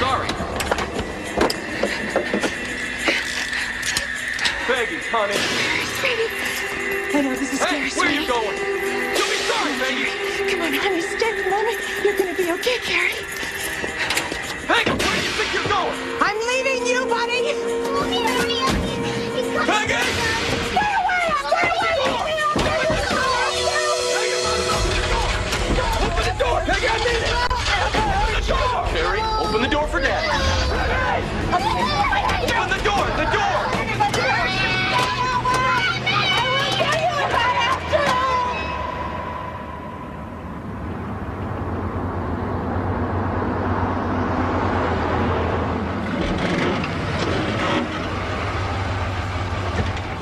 sorry. Peggy, honey. I know this is scary. Hey, where are you going? You'll be sorry, Peggy. Come on, honey, stay for a moment. You're gonna be okay, Carrie. Peggy, where do you think you're going? I'm leaving you, buddy. Peggy! Stay away! Stay away! Open the door! Peggy, I need it! Open the door! Carrie, open the door for Dad. Open the door! The door!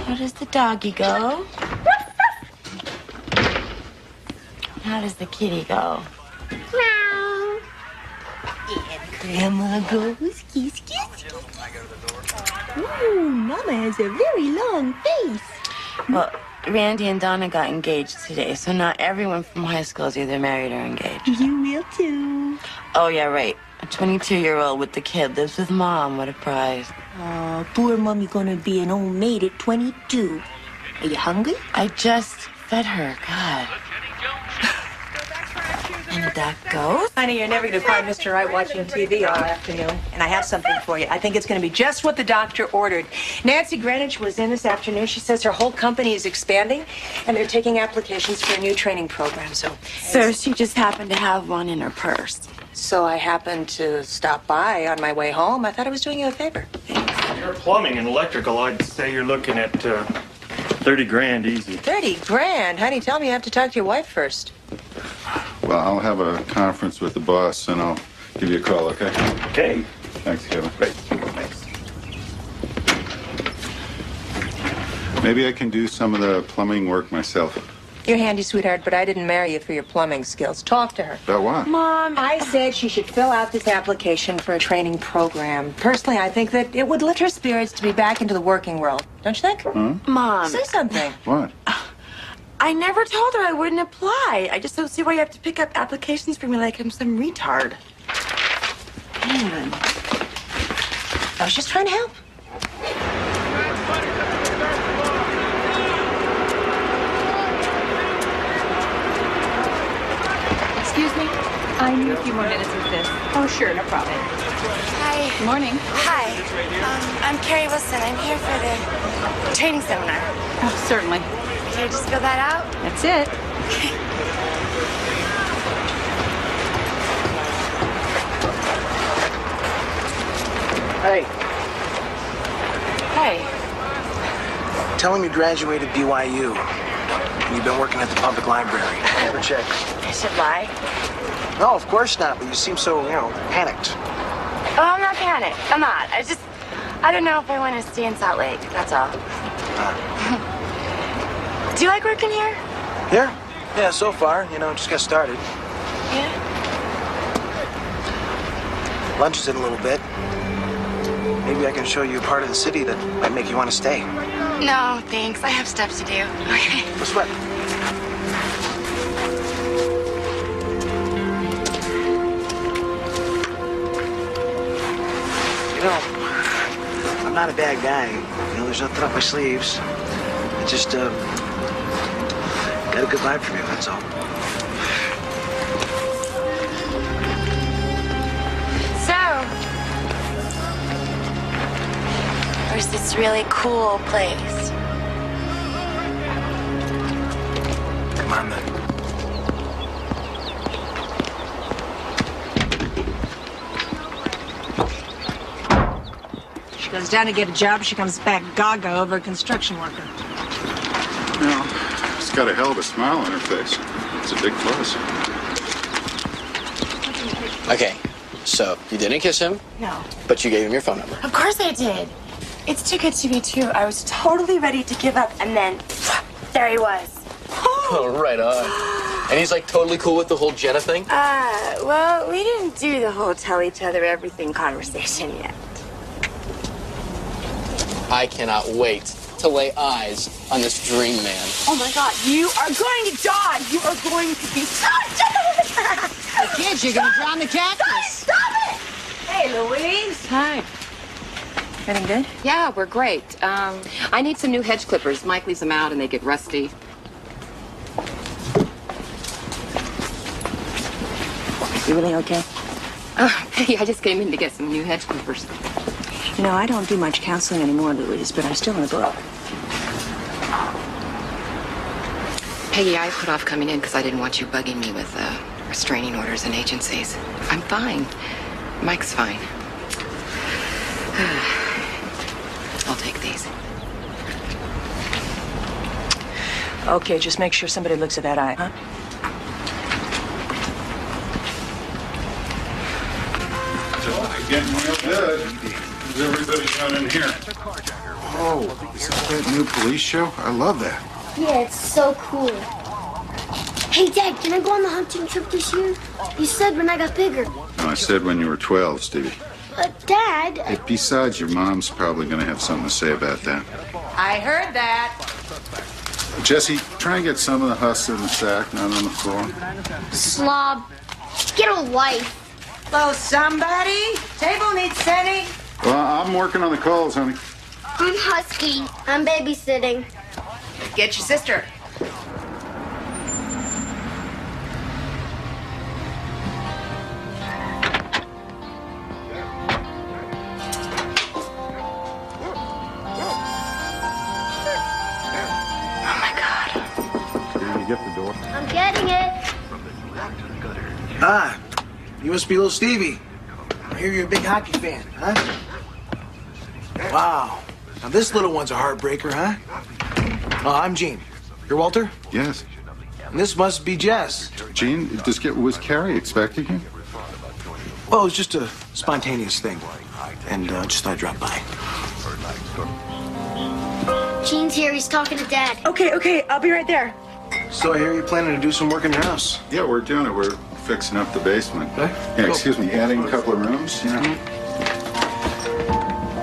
How does the doggy go? How does the kitty go? Meow. And Grandma goes kiss, kiss, kiss. Ooh, Mama has a very long face. Well, Randy and Donna got engaged today, so not everyone from high school is either married or engaged. You will too. Oh, yeah, right. A 22-year-old with the kid lives with Mom. What a prize. Oh, poor Mommy gonna be an old maid at 22. Are you hungry? I just fed her. God. And that goes? Honey, you're never going to find Mr. Wright watching TV all afternoon. And I have something for you. I think it's going to be just what the doctor ordered. Nancy Greenwich was in this afternoon. She says her whole company is expanding, and they're taking applications for a new training program. So she just happened to have one in her purse. So I happened to stop by on my way home. I thought I was doing you a favor. Your plumbing and electrical, I'd say you're looking at 30 grand easy. 30 grand? Honey, tell me you have to talk to your wife first. Well, I'll have a conference with the boss, and I'll give you a call, okay? Okay. Thanks, Kevin. Great. Thanks. Maybe I can do some of the plumbing work myself. You're handy, sweetheart, but I didn't marry you for your plumbing skills. Talk to her. About what? Mom, I said she should fill out this application for a training program. Personally, I think that it would lift her spirits to be back into the working world. Don't you think? Huh? Mom. Say something. What? I never told her I wouldn't apply. I just don't see why you have to pick up applications for me like I'm some retard. Man. I was just trying to help. Excuse me? I need a few more minutes with this. Oh, sure, no problem. Hi. Good morning. Hi. I'm Carrie Wilson. I'm here for the training seminar. Oh, certainly. Can you just fill that out? That's it. Hey, Hey. tell him you graduated BYU. And you've been working at the public library. Never check. I should lie. No, of course not, but you seem so, panicked. Oh, I'm not panicked. I'm not. I don't know if I want to stay in Salt Lake. That's all. Do you like working here? Here? Yeah, so far, just got started. Yeah. Lunch is in a little bit. Maybe I can show you a part of the city that might make you want to stay. No, thanks. I have stuff to do. Okay. What's what? I'm not a bad guy. There's nothing up my sleeves. I just, got a good vibe from you, that's all. So, there's this really cool place. Come on, then. She goes down to get a job. She comes back gaga over a construction worker. She's got a hell of a smile on her face. It's a big plus. Okay, so you didn't kiss him, No. but you gave him your phone number. Of course I did. It's too good to be true. I was totally ready to give up, and then there he was. Oh, right on. And he's like totally cool with the whole Jenna thing? Well, we didn't do the whole tell each other everything conversation yet. I cannot wait to lay eyes on this dream man. Oh my God, you are going to die. You are going to be so dead. Kids, you're gonna drown the cactus. Stop it! Hey, Louise. Hi. Everything good? Yeah, we're great. I need some new hedge clippers. Mike leaves them out and they get rusty. You really okay? Oh, Peggy, I just came in to get some new hedge clippers. You know, I don't do much counseling anymore, Louise, but I'm still in the book. Peggy, I put off coming in because I didn't want you bugging me with restraining orders and agencies. I'm fine. Mike's fine. I'll take these. Okay, just make sure somebody looks at that eye, huh? Getting real good. How's everybody doing in here? Oh, is that new police show? I love that. Yeah, it's so cool. Hey, Dad, can I go on the hunting trip this year? You said when I got bigger. No, I said when you were 12, Stevie. But, Dad... Hey, besides, your mom's probably going to have something to say about that. I heard that. Jesse, try and get some of the husks in the sack, not on the floor. Slob. Get a life. Hello, somebody. Table needs setting. Well, I'm working on the calls, honey. I'm Husky. I'm babysitting. Get your sister. Oh, my God. Did you get the door? I'm getting it. Ah, you must be little Stevie. I hear you're a big hockey fan, huh? Wow. Now this little one's a heartbreaker, huh? I'm Gene. You're Walter? Yes. And this must be Jess. Gene, was Carrie expecting you? Well, it was just a spontaneous thing. And just thought I'd drop by. Gene's here. He's talking to Dad. Okay, I'll be right there. So I hear you're planning to do some work in your house. Yeah, we're doing it. We're fixing up the basement. Huh? Yeah, excuse me, adding a couple of rooms, you know?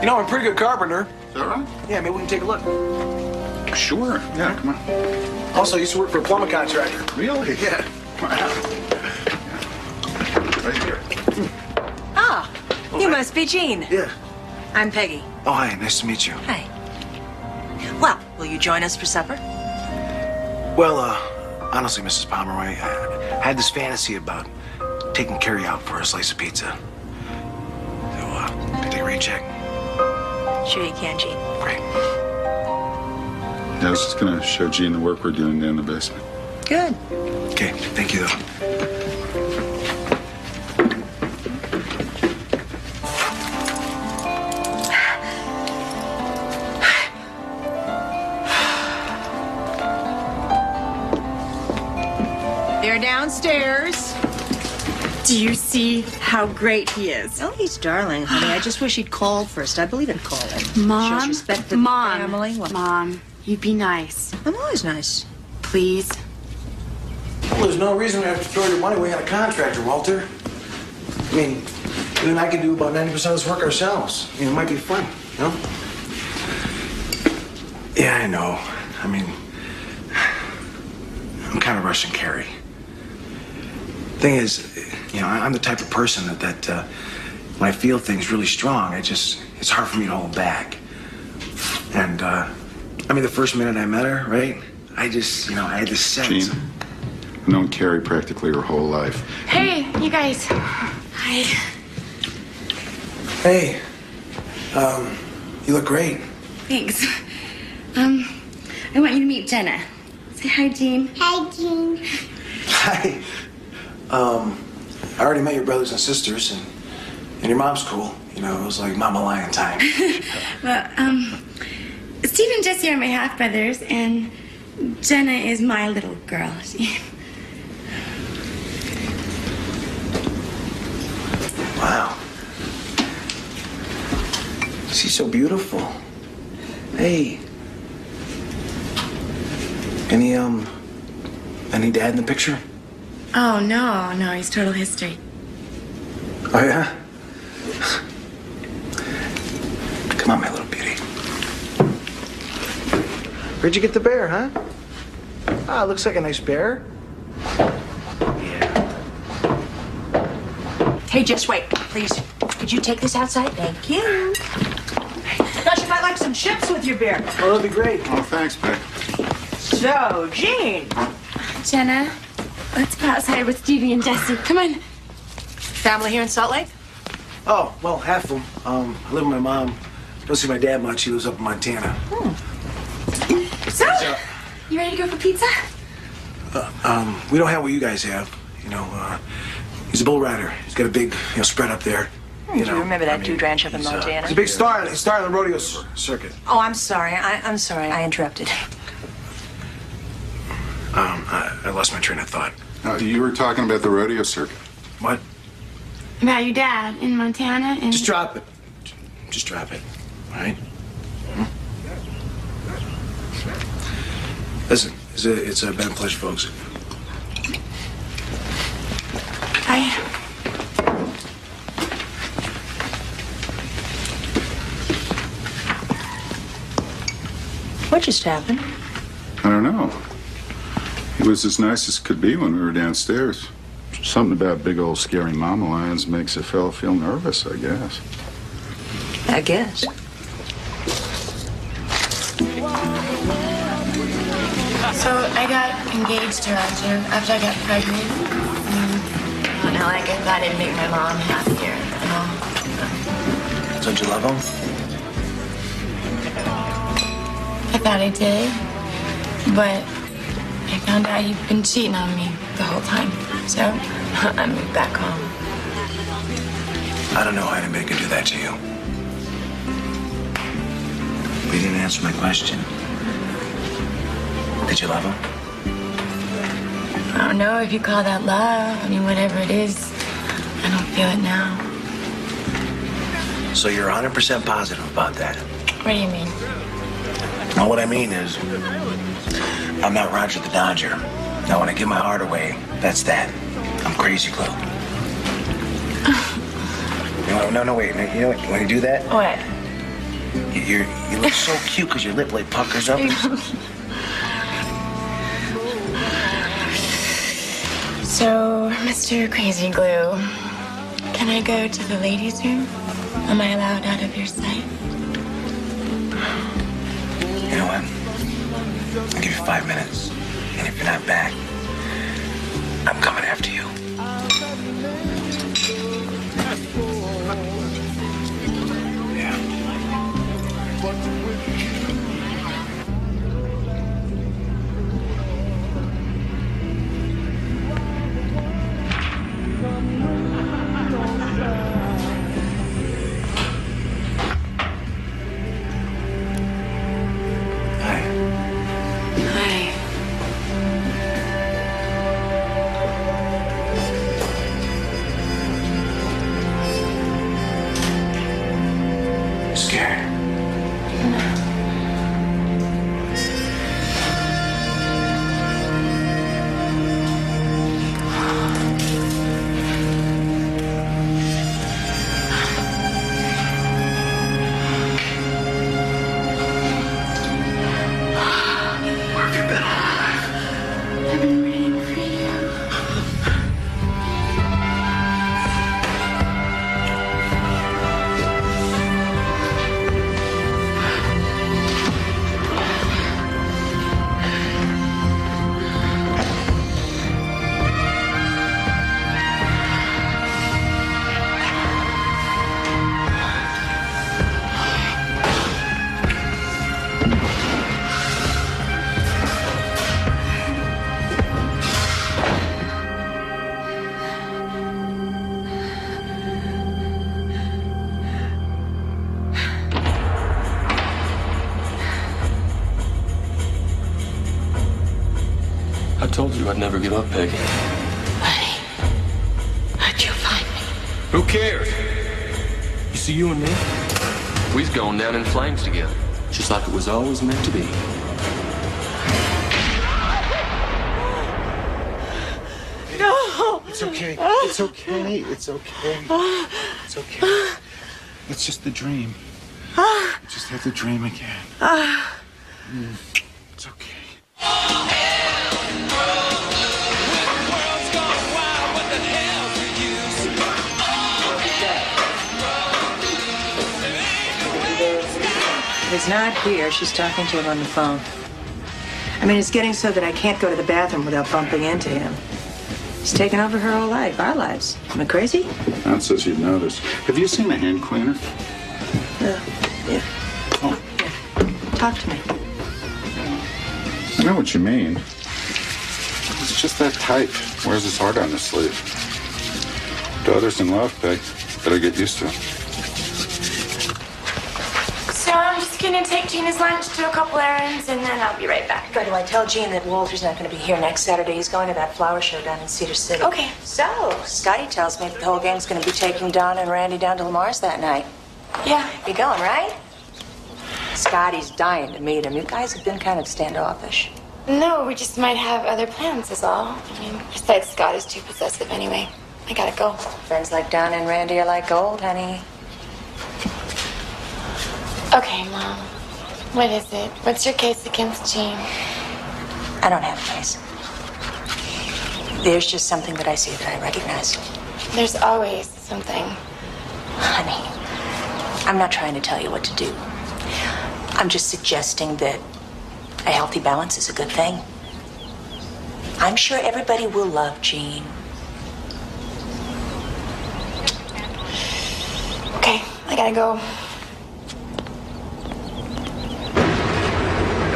You know, I'm a pretty good carpenter. Is that right? Yeah, maybe we can take a look. Sure. Yeah, come on. Also, I used to work for a plumbing contractor. Really? Yeah. Wow. Yeah. Right here. Ah, you must be Gene. Yeah. I'm Peggy. Oh, hi. Nice to meet you. Hi. Well, will you join us for supper? Well, honestly, Mrs. Pomeroy, I had this fantasy about taking Carrie out for a slice of pizza. So, can I take a rain check? Sure you can, Gene. Great. Yeah, I was just going to show Gene the work we're doing down in the basement. Good. Okay, thank you, though. They're downstairs. Do you see how great he is? Oh, he's darling, honey. I just wish he'd called first. I believe in calling. Mom, Shows respect to Mom, the family. What? Mom, you be nice. I'm always nice. Please. Well, there's no reason we have to throw your money away on a contractor, Walter. I mean, you and I can do about 90% of this work ourselves. I mean, it might be fun, you know? Yeah, I know. I mean, I'm kind of rushing Carrie. Thing is, you know, I'm the type of person that when I feel things really strong, it's hard for me to hold back. And, I mean, the first minute I met her, right? I had this sense. Gene, I've known Carrie practically her whole life. Hey, you guys. Hi. Hey, you look great. Thanks. I want you to meet Jenna. Say hi, Jean. Hi, Gene. Hi. I already met your brothers and sisters, and your mom's cool. You know, it was like Mama Lion time. Well, Steve and Jesse are my half brothers, and Jenna is my little girl. Wow. She's so beautiful. Hey. Any dad in the picture? Oh, no, he's total history. Oh, yeah? Come on, my little beauty. Where'd you get the bear, huh? Ah, looks like a nice bear. Yeah. Hey, just wait, please. Could you take this outside? Thank you. Thought you might like some chips with your beer. Oh, that'd be great. Oh, thanks, Beck. So, Jean. Jenna, let's go outside with Stevie and Jesse. Come on. Family here in Salt Lake? Oh, well, half of them. I live with my mom. Don't see my dad much. He lives up in Montana. So, you ready to go for pizza? We don't have what you guys have. You know, he's a bull rider. He's got a big, spread up there. Do you remember that dude ranch up in Montana? He's a big star. He's a star in the rodeo circuit. Oh, I'm sorry. I'm sorry. I interrupted. I lost my train of thought. You were talking about the rodeo circuit. What? About your dad in Montana and... Just drop it. Just drop it. All right? Listen, it's been a pleasure, folks. What just happened? I don't know. He was as nice as could be when we were downstairs. Something about big old scary mama lions makes a fellow feel nervous, I guess. I guess. So, I got engaged to Roger after I got pregnant. And I thought it'd make my mom happier. Don't you love him? I thought I did. But I found out he'd been cheating on me the whole time. So, I moved back home. I don't know how anybody could do that to you. But you didn't answer my question. Did you love him? I don't know if you call that love. I mean, whatever it is, I don't feel it now. So you're 100% positive about that? What do you mean? Well, what I mean is, I'm not Roger the Dodger. Now, when I give my heart away, that's that. I'm Crazy Glue. No, wait. You know what? When you do that? What? You look so cute because your lip like puckers up. So, Mr. Crazy Glue, can I go to the ladies' room? Am I allowed out of your sight? You know what? I'll give you 5 minutes. And if you're not back, I'm coming after you. Yeah. I told you I'd never give up, Peggy. Honey, how'd you find me? Who cares? You see, you and me, we's gone down in flames together, just like it was always meant to be. No! It's okay. It's okay. It's okay. It's okay. It's just a dream. You just have to dream again. It's okay. He's not here. She's talking to him on the phone. I mean, it's getting so that I can't go to the bathroom without bumping into him. He's taken over her whole life, our lives. Am I crazy? Aunt says you'd notice. Have you seen a hand cleaner? Yeah. Oh. Yeah. Talk to me. I know what you mean. He's just that type. Wears his heart on his sleeve. Daughter's in love, Peg. Better get used to it. So I'm just gonna take Gina's lunch, do a couple errands, and then I'll be right back. Good. Do I tell Gene that Walter's not going to be here next Saturday? He's going to that flower show down in Cedar City. Okay. So, Scotty tells me that the whole gang's going to be taking Don and Randy down to Lamar's that night. Yeah. You going, right? Scotty's dying to meet him. You guys have been kind of standoffish. No, we just might have other plans is all. I mean, besides Scott is too possessive anyway. I gotta go. Friends like Don and Randy are like gold, honey. Okay, Mom. What is it? What's your case against Gene? I don't have a case. There's just something that I see that I recognize. There's always something. Honey, I'm not trying to tell you what to do. I'm just suggesting that a healthy balance is a good thing. I'm sure everybody will love Gene. Okay, I gotta go.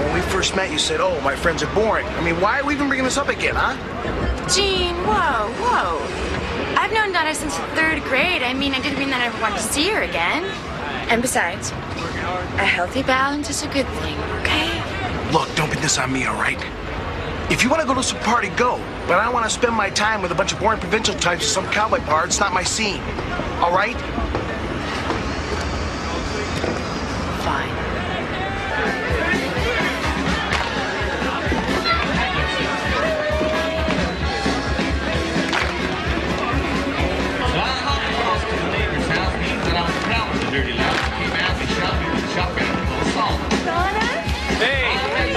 When we first met, you said, oh, my friends are boring. I mean, why are we even bringing this up again, huh? Gene, whoa. I've known Donna since 3rd grade. I mean, I didn't mean that I ever wanted to see her again. And besides, a healthy balance is a good thing, okay? Look, don't put this on me, all right? If you want to go to some party, go. But I don't want to spend my time with a bunch of boring provincial types at some cowboy bar. It's not my scene. All right? Fine.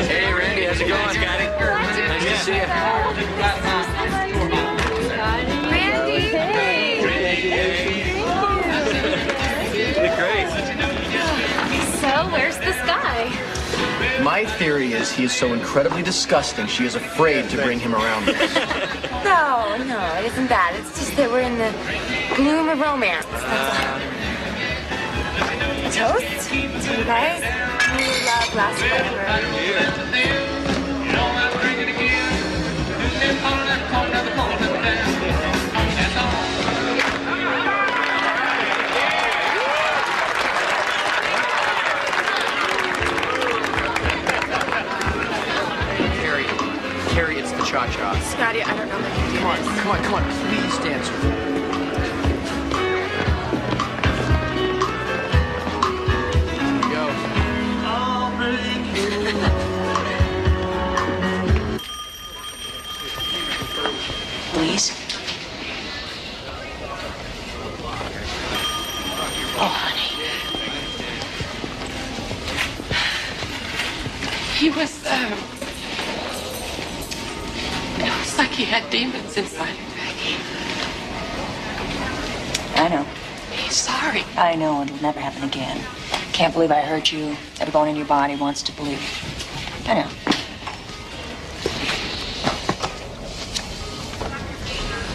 Hey, Randy, how's it going? Nice to see you. Randy! Great. So, where's this guy? My theory is he is so incredibly disgusting, she is afraid to bring him around us. No, it isn't that. It's just that we're in the gloom of romance. Toast to you guys. May your love last forever. Carrie, it's the cha-cha. Scotty, I don't know if I can do this. Come on, please dance with me. Louise? Oh, honey. He was, it was like he had demons inside him. I know. He's sorry. I know, and it'll never happen again. Can't believe I hurt you. Every bone in your body wants to believe. I know.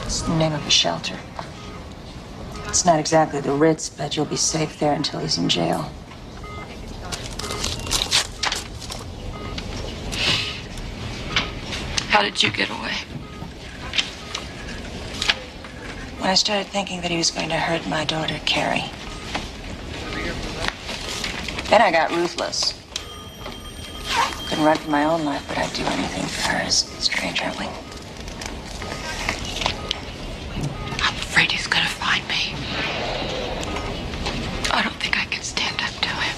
It's the name of a shelter. It's not exactly the Ritz, but you'll be safe there until he's in jail. How did you get away? When I started thinking that he was going to hurt my daughter, Carrie. Then I got ruthless. Couldn't run for my own life, but I'd do anything for hers. Strange, aren't we? I'm afraid he's gonna find me. I don't think I can stand up to him.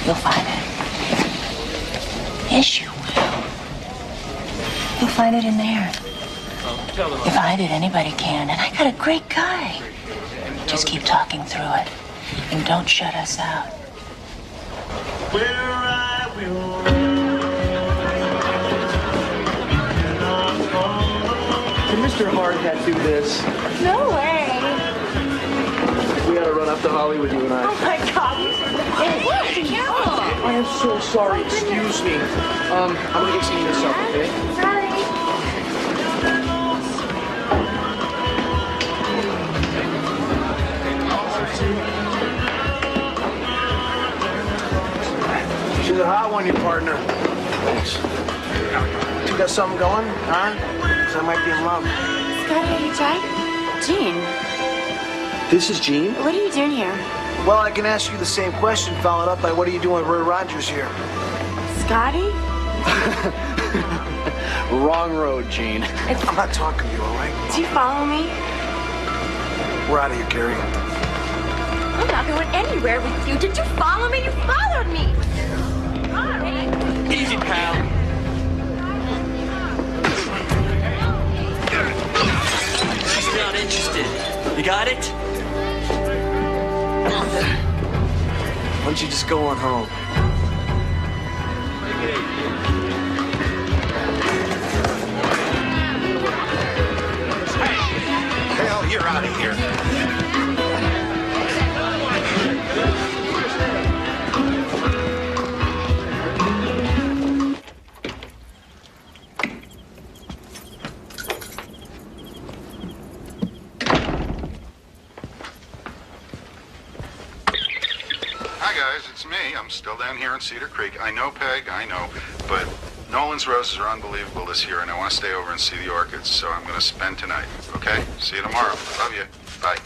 You'll find it. Yes, you will. You'll find it in there. If I did, anybody can. And I got a great guy. Just keep talking through it. And don't shut us out. Can Mr. Hardhat do this? No way. We gotta run up to Hollywood, you and I. Oh my God. I am so sorry. Excuse me. I'm gonna get cleaning this up, okay? Sorry. She's a hot one, your partner. Thanks. You got something going, huh? 'Cause I might be in love. Scotty, are you tight? Jean, This is Jean. what are you doing here? Well, I can ask you the same question, followed up by what are you doing with Roy Rogers here? Scotty? Wrong road, Gene. I'm not talking to you, all right? Do you follow me? We're out of here, Carrie. I'm not going anywhere with you. Did you follow me? You followed me. Easy, pal. She's not interested. You got it? Why don't you just go on home? Hell, you're out of here. Hi guys, it's me. I'm still down here in Cedar Creek. I know, Peg, I know, but Nolan's roses are unbelievable this year, and I want to stay over and see the orchids, so I'm going to spend tonight, okay? See you tomorrow. Love you. Bye.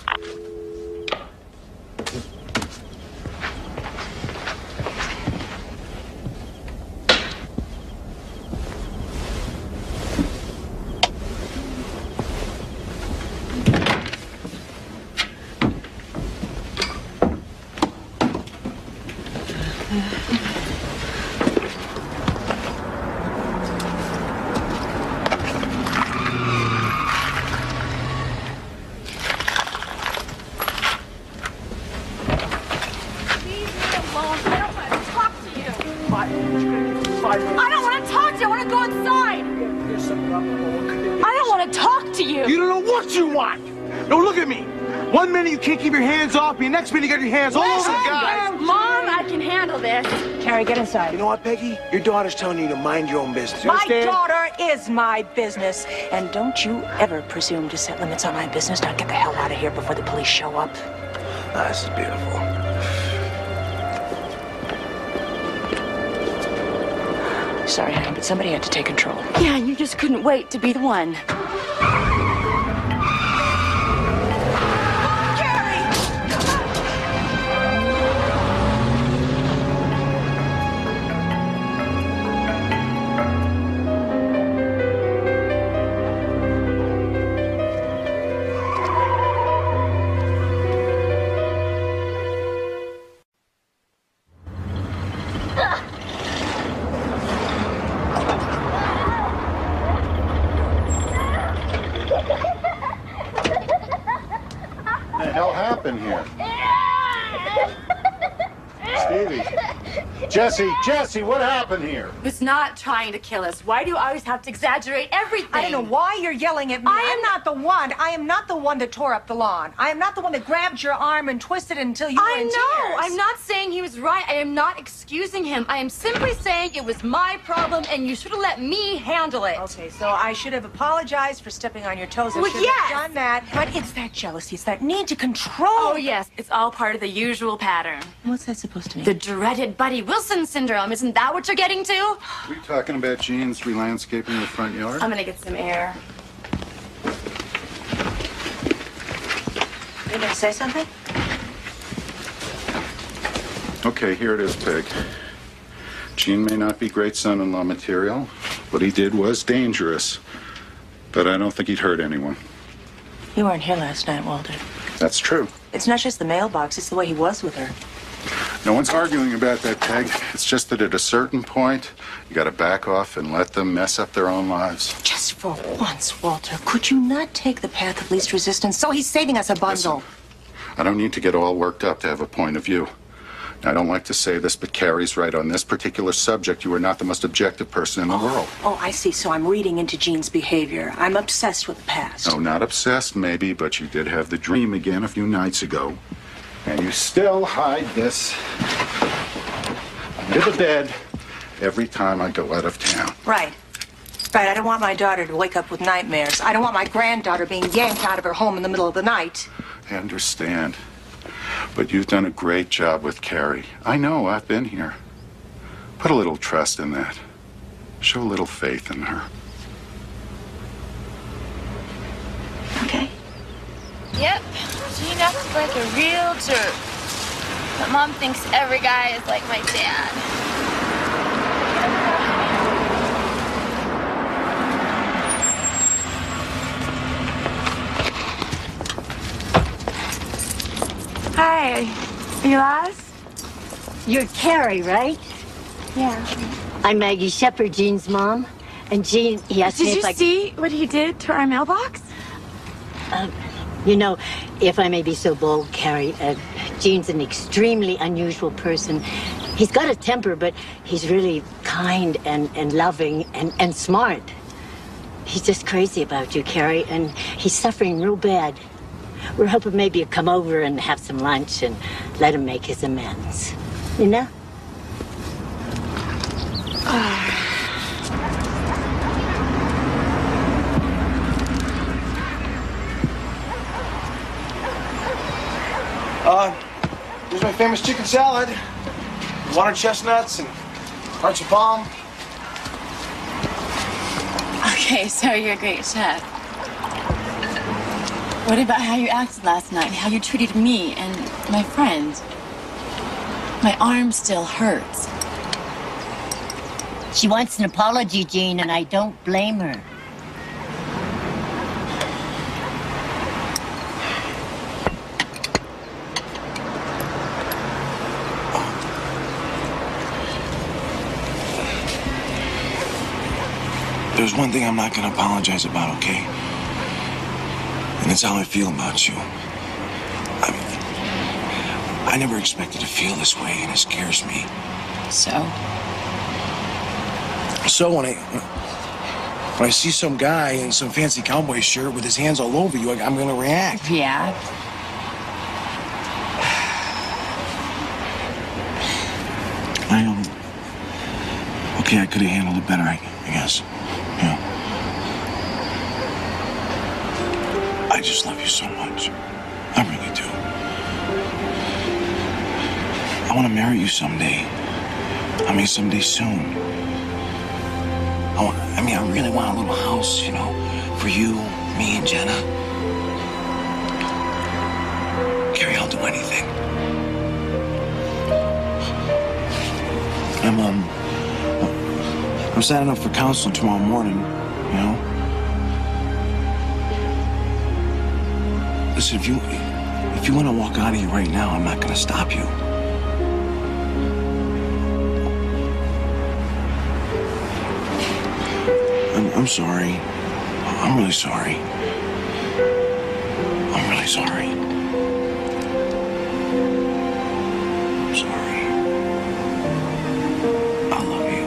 I don't want to talk to you. I want to go inside. I don't want to talk to you. You don't know what you want. No, look at me. One minute you can't keep your hands off me. Next minute you got your hands all over the guys. Mom, I can handle this. Carrie, get inside. You know what, Peggy? Your daughter's telling you to mind your own business. You My understand? daughter is my business. And don't you ever presume to set limits on my business. Now get the hell out of here before the police show up. Ah, this is beautiful. Sorry, honey, but somebody had to take control. Yeah, you just couldn't wait to be the one. What the hell happened here? Stevie. Jesse, what happened here? Who's not trying to kill us? Why do you always have to exaggerate everything? I don't know why you're yelling at me. I am not the one. I am not the one that tore up the lawn. I am not the one that grabbed your arm and twisted it until you were in tears. I'm not saying he was right. I am not excusing him. I am simply saying it was my problem and you should have let me handle it. Okay, so I should have apologized for stepping on your toes. I Well, should yes. have done that. But it's that jealousy. It's that need to control. Oh, yes. It's all part of the usual pattern. What's that supposed to mean? The dreaded Buddy Wilson syndrome. Isn't that what you're getting to? Are we talking about Jean's re-landscaping the front yard? I'm gonna get some air. You gonna say something? Okay, here it is, Peg. Gene may not be great son-in-law material. What he did was dangerous. But I don't think he'd hurt anyone. You weren't here last night, Walter. That's true. It's not just the mailbox, it's the way he was with her. No one's arguing about that, Peg. It's just that at a certain point, you gotta back off and let them mess up their own lives. Just for once, Walter, could you not take the path of least resistance? So he's saving us a bundle. Listen, I don't need to get all worked up to have a point of view. I don't like to say this, but Carrie's right. On this particular subject, you are not the most objective person in the world. Oh, I see. So I'm reading into Jean's behavior. I'm obsessed with the past. No, not obsessed, maybe, but you did have the dream again a few nights ago. And you still hide this Into the bed every time I go out of town. Right. Right, I don't want my daughter to wake up with nightmares. I don't want my granddaughter being yanked out of her home in the middle of the night. I understand. But you've done a great job with Carrie. I know, I've been here. Put a little trust in that. Show a little faith in her. Okay. Yep, Gene acts like a real jerk. But Mom thinks every guy is like my dad. Hi, are you lost? You're Carrie, right? Yeah. I'm Maggie Shepard, Jean's mom. And Jean, he asked me Did if you see what he did to our mailbox? You know, if I may be so bold, Carrie, Jean's an extremely unusual person. He's got a temper, but he's really kind and loving and smart. He's just crazy about you, Carrie, and he's suffering real bad. We're hoping maybe you'll come over and have some lunch and let him make his amends. You know? Here's my famous chicken salad. Water chestnuts and hearts of palm. Okay, so you're a great chef. What about how you acted last night? How you treated me and my friend? My arm still hurts. She wants an apology, Jean, and I don't blame her. There's one thing I'm not gonna apologize about, okay? And it's how I feel about you. I never expected to feel this way, and it scares me. So when I see some guy in some fancy cowboy shirt with his hands all over you, I'm gonna react. yeah. Okay, I could have handled it better, I guess. Yeah. I just love you so much. I really do. I want to marry you someday. I mean, someday soon. I really want a little house, you know, for you, me, and Jenna. Carrie, I'll do anything. I'm signing up for counseling tomorrow morning, you know? Listen, if you want to walk out of here right now, I'm not going to stop you. I'm sorry. I'm really sorry. I'm really sorry. I'm sorry. I love you.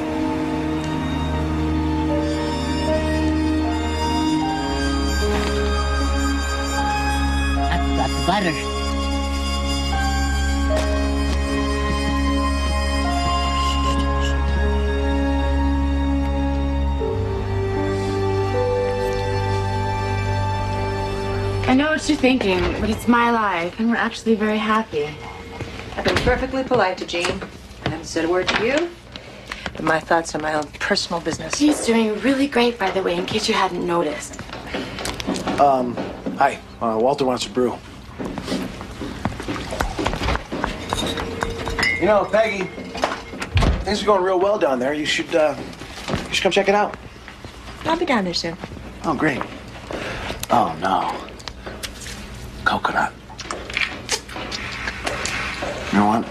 I forgot the butter. I know what you're thinking, but it's my life, and we're actually very happy. I've been perfectly polite to Jean. I haven't said a word to you. But my thoughts are my own personal business. She's doing really great, by the way, in case you hadn't noticed. Hi. Walter wants a brew. You know, Peggy, things are going real well down there. You should come check it out. I'll be down there soon. Oh, great. Oh, no. Coconut. You know what?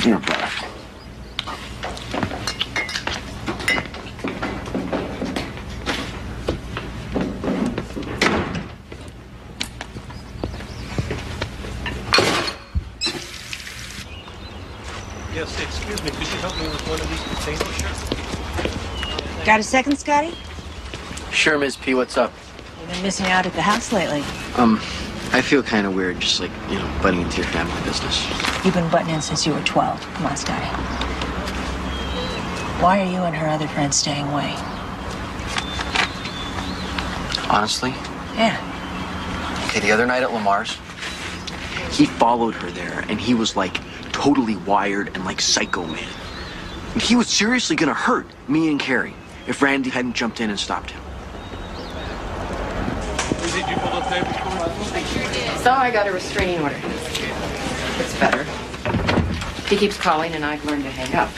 You're a brother. Yes, excuse me. Could you help me with one of these potatoes, sure? Got a second, Scotty? Sure, Ms. P, what's up? You've been missing out at the house lately. I feel kind of weird, just like, butting into your family business. You've been butting in since you were 12. Come on, Scotty. Why are you and her other friends staying away? Honestly? Yeah. Okay, the other night at Lamar's, he followed her there, and he was like totally wired and like Psycho Man. And he was seriously gonna hurt me and Carrie if Randy hadn't jumped in and stopped him. So I got a restraining order. It's better. He keeps calling, and I've learned to hang up.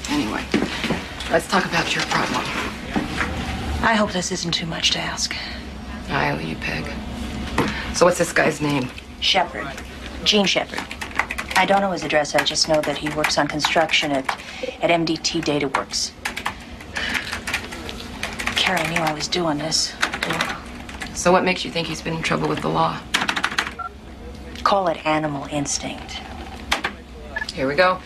Anyway, let's talk about your problem. I hope this isn't too much to ask. I owe you, Peg. So what's this guy's name? Shepard. Gene Shepard. I don't know his address. I just know that he works on construction at MDT Data Works. Carrie knew I was doing this. So what makes you think he's been in trouble with the law? Call it animal instinct. Here we go.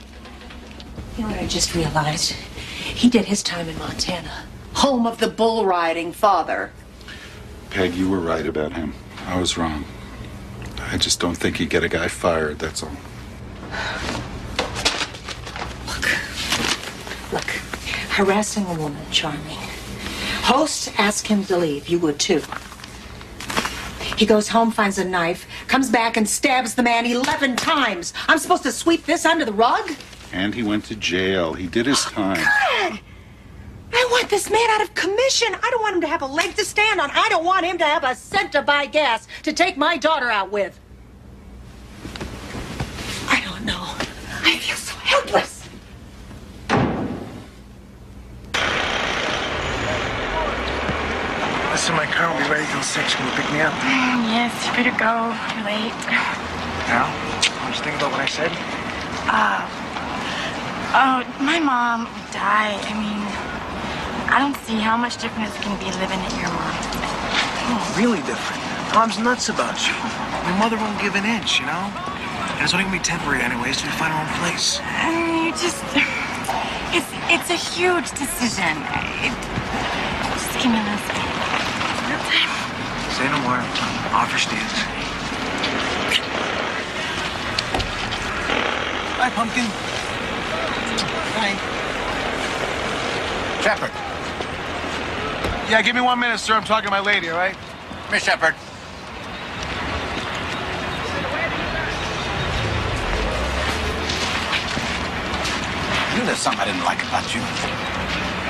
You know what I just realized? He did his time in Montana. Home of the bull riding father. Peg, you were right about him. I was wrong. I just don't think he'd get a guy fired, that's all. Look, harassing a woman, charming. Host asked him to leave. You would too. He goes home, finds a knife, comes back and stabs the man 11 times. I'm supposed to sweep this under the rug? And he went to jail. He did his time. God! I want this man out of commission. I don't want him to have a leg to stand on. I don't want him to have a cent to buy gas to take my daughter out with. I don't know. I feel so helpless. Listen, my car will be ready till 6. Can you pick me up? Yes, you better go. You're late. Al, what did you think about what I said? My mom died. I mean, I don't see how much different it's going to be living at your mom. Oh, really different. Mom's nuts about you. My mother won't give an inch, you know? And it's only gonna be temporary anyways till we find our own place. It's a huge decision. Just give me a little time. Say no more. Offer stands. Bye, Pumpkin. Bye. Shepard. Yeah, give me 1 minute, sir. I'm talking to my lady, all right? Miss Shepard. I knew there's something I didn't like about you.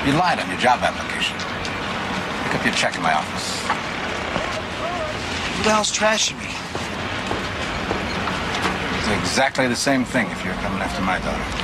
You lied on your job application. Pick up your check in my office. Who the hell's trashing me? It's exactly the same thing if you're coming after my daughter.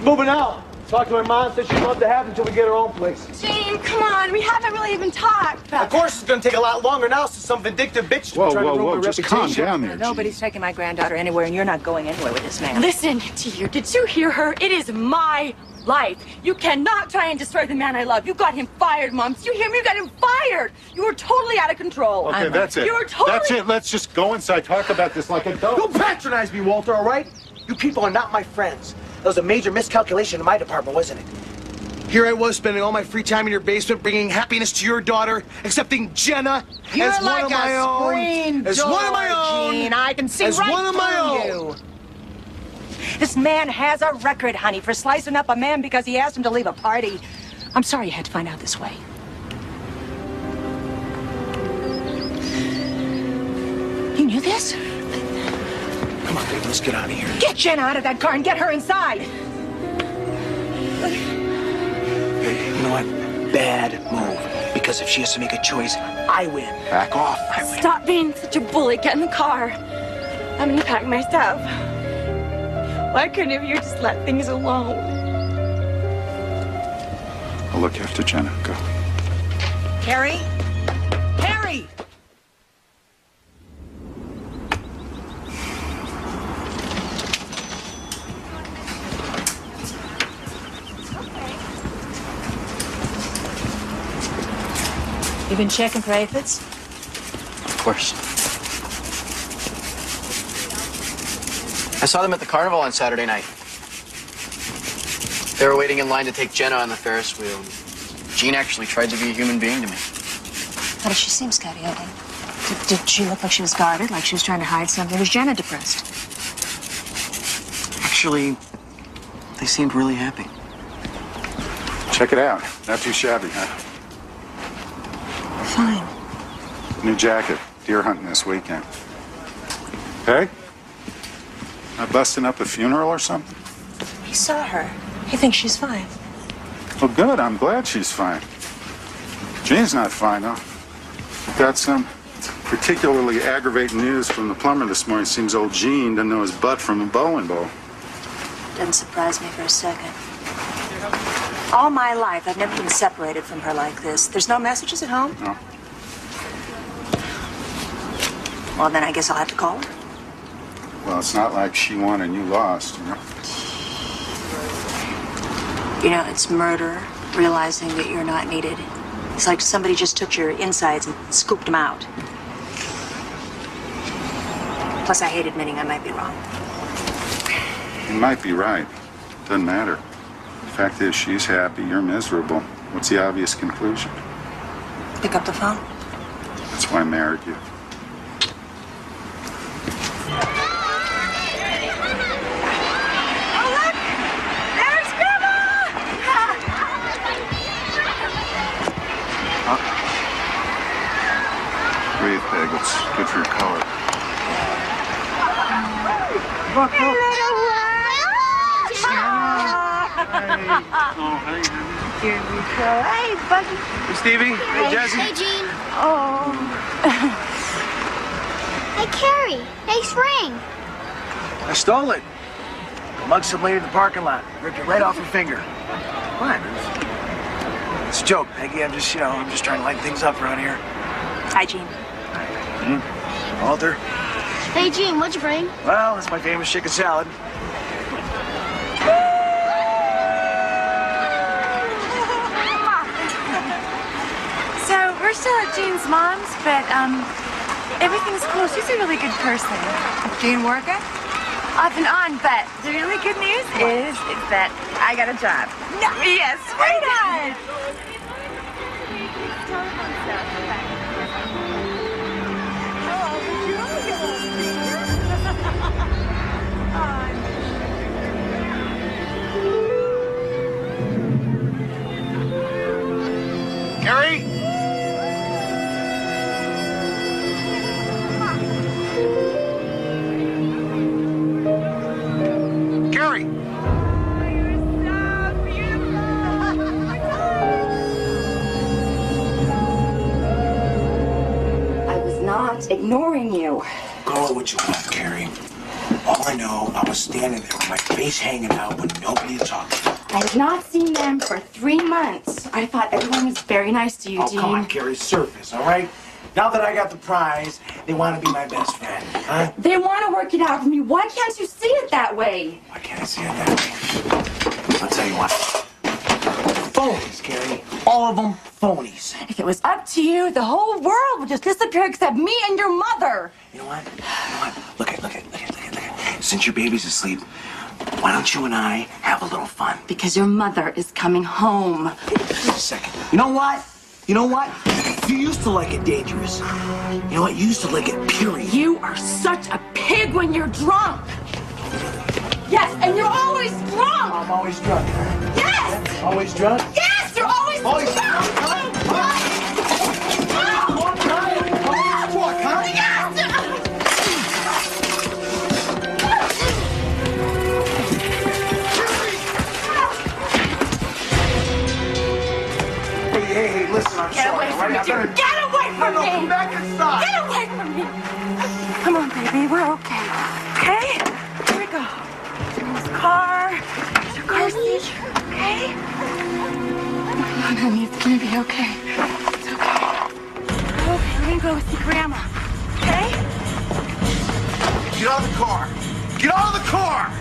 Moving out. Talked to her mom, said she'd love to have him until we get our own place. Gene, come on. We haven't really even talked. Of course, it's going to take a lot longer now since some vindictive bitch is trying to ruin my just reputation. calm down there. Nobody's taking my granddaughter anywhere, and you're not going anywhere with this man. Listen, dear, did you hear her? It is my life. You cannot try and destroy the man I love. You got him fired, Mom. Did you hear me? You got him fired. You were totally out of control. Okay, that's it. You were totally... That's it. Let's just go inside, talk about this like adults. Don't patronize me, Walter, all right? You people are not my friends. That was a major miscalculation in my department, wasn't it? Here I was spending all my free time in your basement, bringing happiness to your daughter, accepting Jenna You're as like one of my a own. screen As door, one of my own. Gene. I can see as right one of my through own. you. This man has a record, honey, for slicing up a man because he asked him to leave a party. I'm sorry you had to find out this way. You knew this? Come on, baby, let's get out of here. Get Jenna out of that car and get her inside. Hey, you know what? Bad move. Because if she has to make a choice, I win. Back off. Stop being such a bully. Get in the car. I'm gonna pack my stuff. Why couldn't you just let things alone? I'll look after Jenna. Go. Carrie? Carrie! You been checking for aphids? Of course. I saw them at the carnival on Saturday night. They were waiting in line to take Jenna on the Ferris wheel. Jean actually tried to be a human being to me. How did she seem, Scotty? Did she look like she was guarded, like she was trying to hide something? Was Jenna depressed? Actually, they seemed really happy. Check it out. Not too shabby, huh? Fine. New jacket. Deer hunting this weekend. Hey? Not busting up a funeral or something? He saw her. He thinks she's fine. Well, good. I'm glad she's fine. Jean's not fine, though. Got some particularly aggravating news from the plumber this morning. Seems old Gene doesn't know his butt from a bowling ball. Doesn't surprise me for a second. All my life, I've never been separated from her like this. There's no messages at home? No. Well, then I guess I'll have to call her. Well, it's not like she won and you lost, you know? You know, it's murder, realizing that you're not needed. It's like somebody just took your insides and scooped them out. Plus, I hate admitting I might be wrong. You might be right. Doesn't matter. The fact is, she's happy, you're miserable. What's the obvious conclusion? Pick up the phone. That's why I married you. Breathe, Peg. It's good for your color. Hey, little Oh, hey, honey. Here we go. Hey, Buggy. Hey, Stevie. Hey, Jesse. Hey, Gene. Oh. Hey, Carrie. Nice ring. I stole it. Mugged some lady in the parking lot. Ripped it right off her finger. What? It's a joke, Peggy. I'm just trying to lighten things up around here. Hi, Gene. Walter. Hey, Gene, what'd you bring? Well, that's my famous chicken salad. So, we're still at Jean's mom's, but, everything's cool. She's a really good person. Gene working? Off and on, but the really good news is that I got a job. No, yes, sweetheart! Carrie? Carrie! I was not ignoring you. Call it what you want, Carrie. All I know, I was standing there with my face hanging out when nobody had talked to me. I have not seen them for 3 months. I thought everyone was very nice to you, Oh, Dean. come on, Carrie, surface, all right? Now that I got the prize, they want to be my best friend, huh? They want to work it out for me. Why can't you see it that way? Why can't I see it that way? I'll tell you what. Phonies, Carrie. All of them phonies. If it was up to you, the whole world would just disappear except me and your mother. You know what? Look at. Since your baby's asleep, why don't you and I have a little fun? Because your mother is coming home. Wait a second. You know what? You used to like it dangerous. You know what? You used to like it, period. You are such a pig when you're drunk. Yes, and you're always drunk. I'm always drunk, huh? Yes! Always drunk? Yes, you're always drunk. Hey, listen, I'm Get sorry. away from me, all right? dear. Get away from me. Come back inside. Get away from me. Come on, baby. We're okay. Okay? Here we go. There's a car. There's your car seat. Okay? Come on, honey. It's gonna be okay. It's okay. Okay, we're gonna go see Grandma. Okay? Get out of the car. Get out of the car.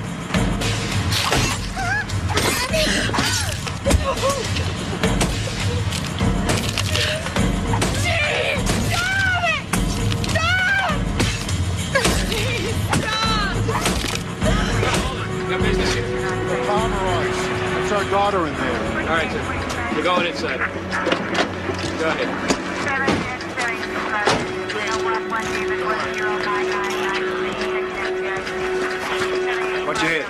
our daughter in there. All right, sir. We're going inside. Go ahead. What'd you hit?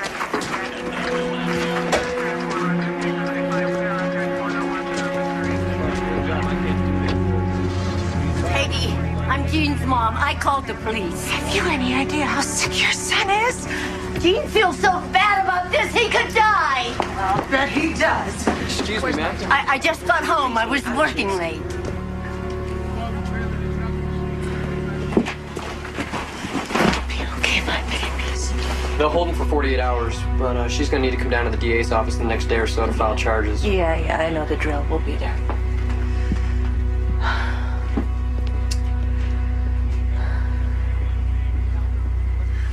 Peggy, I'm Jean's mom. I called the police. Have you any idea how sick your son is? Jean feels so bad about this, he could die. I'll bet he does. Excuse me, ma'am. I just got home. I was working late. Okay, my babies. They'll hold him for 48 hours, but she's gonna need to come down to the DA's office the next day or so to file charges. Yeah, I know the drill. We'll be there.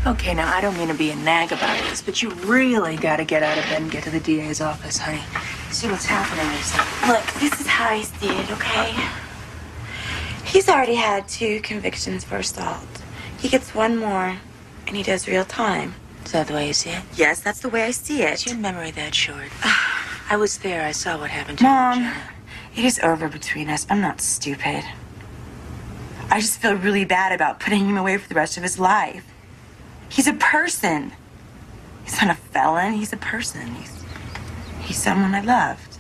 Okay, now I don't mean to be a nag about this, but you really got to get out of bed and get to the DA's office, honey. See what's happening, Lisa. Look, this is how I see it, okay? He's already had 2 convictions for assault. He gets 1 more, and he does real time. Is that the way you see it? Yes, that's the way I see it. Is your memory that short? I was there. I saw what happened to you. Mom, it is over between us. I'm not stupid. I just feel really bad about putting him away for the rest of his life. He's a person. He's not a felon. He's a person. He's someone I loved.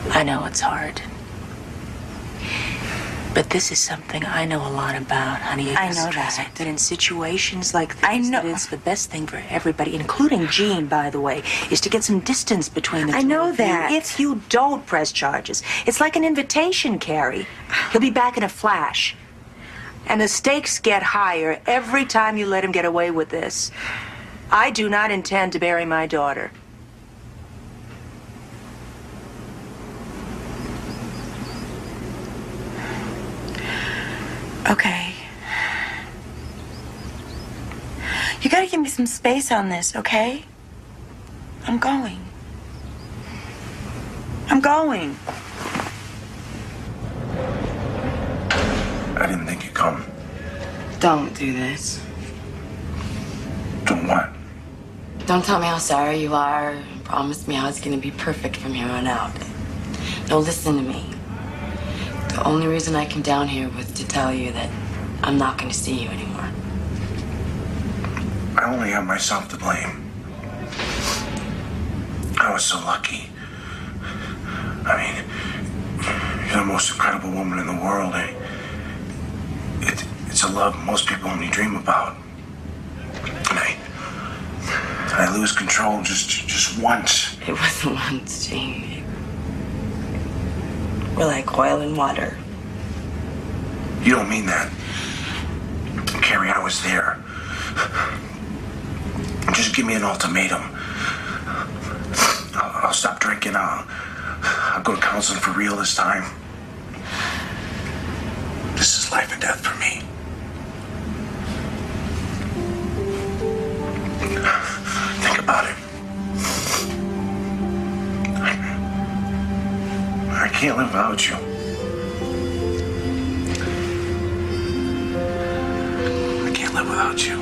I know it's hard. But this is something I know a lot about, honey. I know that. That in situations like this, that it's the best thing for everybody, including Jean, by the way, is to get some distance between the two. I know of you. that. If you don't press charges, it's like an invitation, Carrie. He'll be back in a flash. And the stakes get higher every time you let him get away with this. I do not intend to bury my daughter. Okay. You gotta give me some space on this, okay? I'm going. I'm going. I didn't think you'd come. Don't do this. Do what? Don't tell me how sorry you are. Promise me how it's gonna be perfect from here on out. No, listen to me. The only reason I came down here was to tell you that I'm not gonna see you anymore. I only have myself to blame. I was so lucky. I mean, you're the most incredible woman in the world. It's a love most people only dream about. And I lose control just once. It wasn't once, Jamie. We're like oil and water. You don't mean that. Carrie, I was there. Just give me an ultimatum. I'll stop drinking. I'll go to counseling for real this time. This is life and death for me. Think about it. I can't live without you. I can't live without you.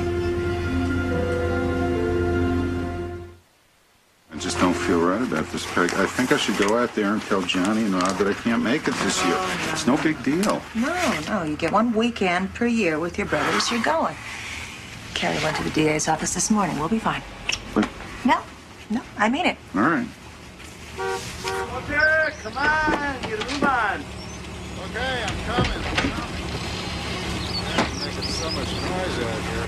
I just don't feel right about this, Peg. I think I should go out there and tell Johnny and Rob that I can't make it this year. It's no big deal. No, you get 1 weekend per year with your brothers. You're going. Carrie went to the DA's office this morning. We'll be fine. But, No, I mean it. all right. Okay, come on, get a move on. Okay, I'm coming. I'm making so much noise out here.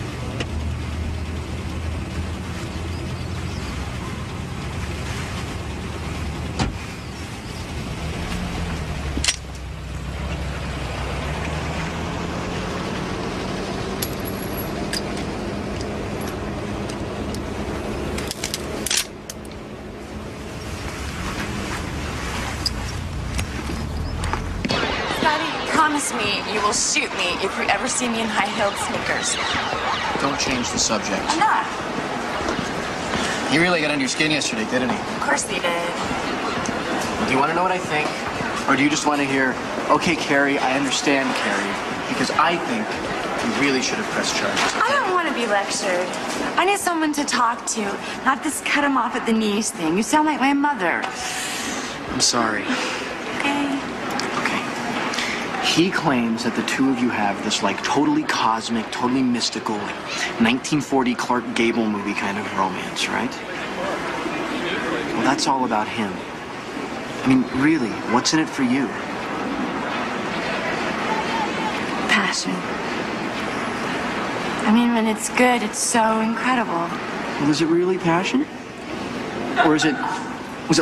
Promise me you will shoot me if you ever see me in high-heeled sneakers. Don't change the subject. I'm not. He really got under your skin yesterday, didn't he? Of course he did. Do you want to know what I think? Or do you just want to hear, okay, Carrie, I understand, Carrie? Because I think You really should have pressed charges. I don't want to be lectured. I need someone to talk to, not this cut him off at the knees thing. You sound like my mother. I'm sorry. Okay. He claims that the two of you have this, like, totally cosmic, totally mystical, like, 1940 Clark Gable movie kind of romance, right? Well, that's all about him. I mean, really, what's in it for you? Passion. I mean, when it's good, it's so incredible. Well, is it really passion? Or was it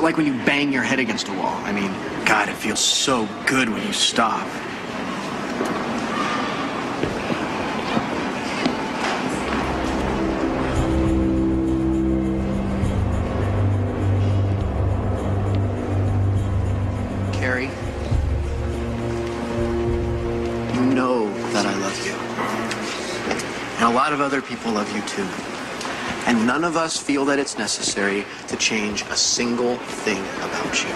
like when you bang your head against a wall? I mean, God, it feels so good when you stop. Carrie, you know that I love you. And a lot of other people love you too. And none of us feel that it's necessary to change a single thing about you.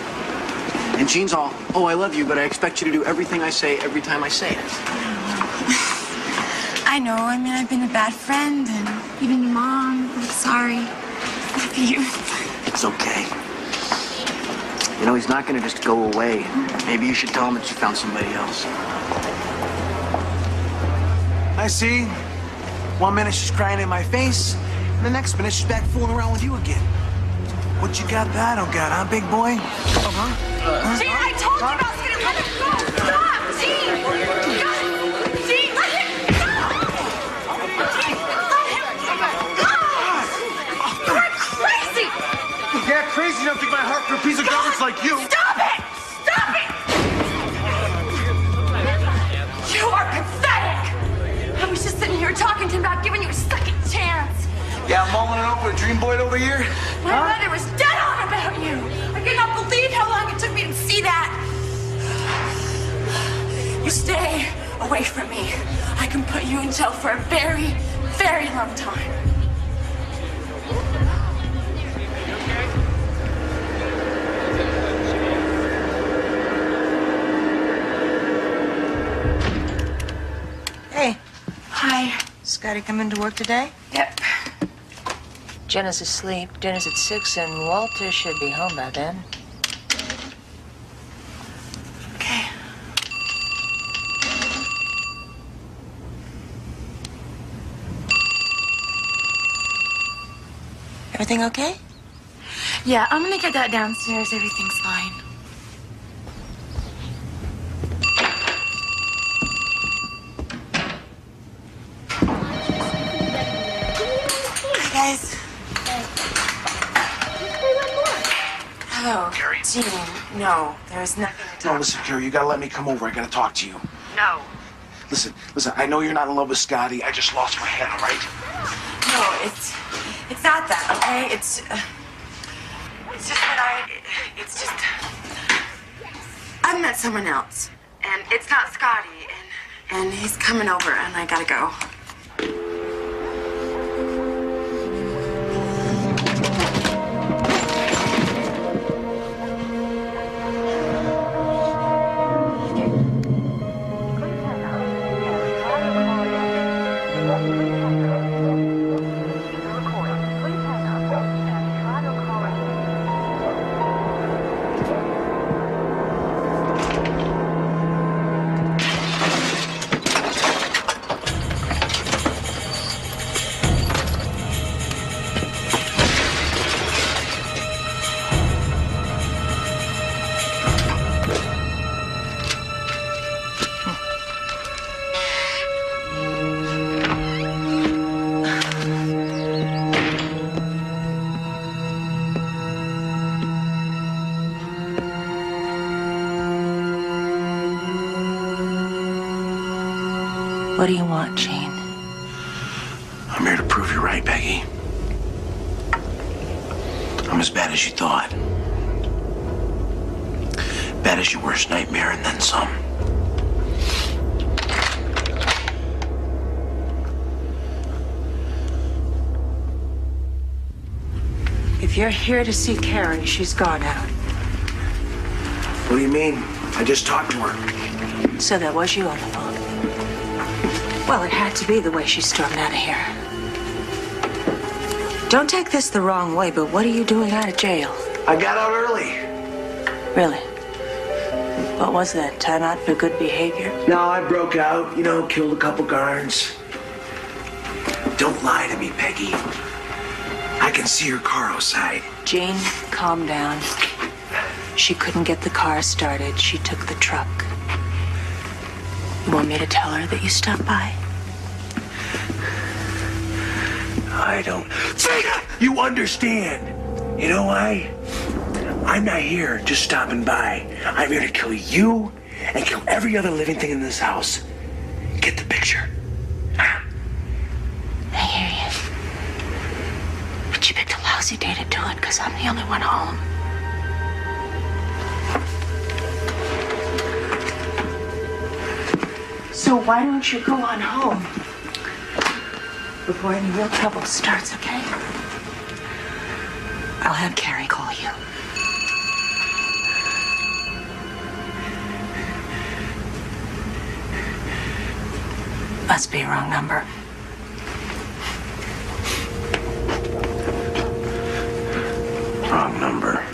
And Jean's all, oh, I love you, but I expect you to do everything I say every time I say it. I know. I mean, I've been a bad friend, and even your mom. I'm sorry. I love you. It's okay. You know, he's not going to just go away. Maybe you should tell him that you found somebody else. I see. 1 minute she's crying in my face, and the next minute she's back fooling around with you again. What you got that I don't got, huh, big boy? Gene, I told you about getting let him go. Stop, Gene. Gene, let him go. Gene, let him go. You're crazy. Yeah, crazy enough to get my heart for a piece of garbage like you. Stop it. Stop it. You are pathetic. I was just sitting here talking to him about giving you a second chance. Yeah, I'm mulling it over a dream boy over here. My mother was dead on about you. I cannot believe how long it took me to see that. You stay away from me. I can put you in jail for a very, very long time. Hey. Hi. Scotty come into work today? Yep. Jenna's asleep. Dinner's at 6, and Walter should be home by then. Okay. Everything okay? Yeah, I'm gonna get that downstairs. Everything's fine. Hi, guys. Hello. Carrie. Gene, no, there's nothing to No, talk listen, Carrie, you gotta let me come over. I gotta talk to you. No. Listen, I know you're not in love with Scotty. I just lost my head, all right? No, it's not that, okay? It's just that it's just, I've met someone else, and it's not Scotty, and he's coming over, and I gotta go. What do you want, Gene? I'm here to prove you're right, Peggy. I'm as bad as you thought. Bad as your worst nightmare and then some. If you're here to see Carrie, she's gone out. What do you mean? I just talked to her. So that was you on the phone. Well, it had to be the way she stormed out of here. Don't take this the wrong way, but what are you doing out of jail? I got out early. Really? What was that? Time out for good behavior? No, I broke out, killed a couple guards. Don't lie to me, Peggy. I can see your car outside. Jean, calm down. She couldn't get the car started. She took the truck. You want me to tell her that you stopped by? I don't think you understand. You know why? I'm not here just stopping by. I'm here to kill you and kill every other living thing in this house. Get the picture? I hear you. But you picked a lousy day to do it because I'm the only one home. So why don't you go on home before any real trouble starts, okay? I'll have Carrie call you. Must be a wrong number. Wrong number.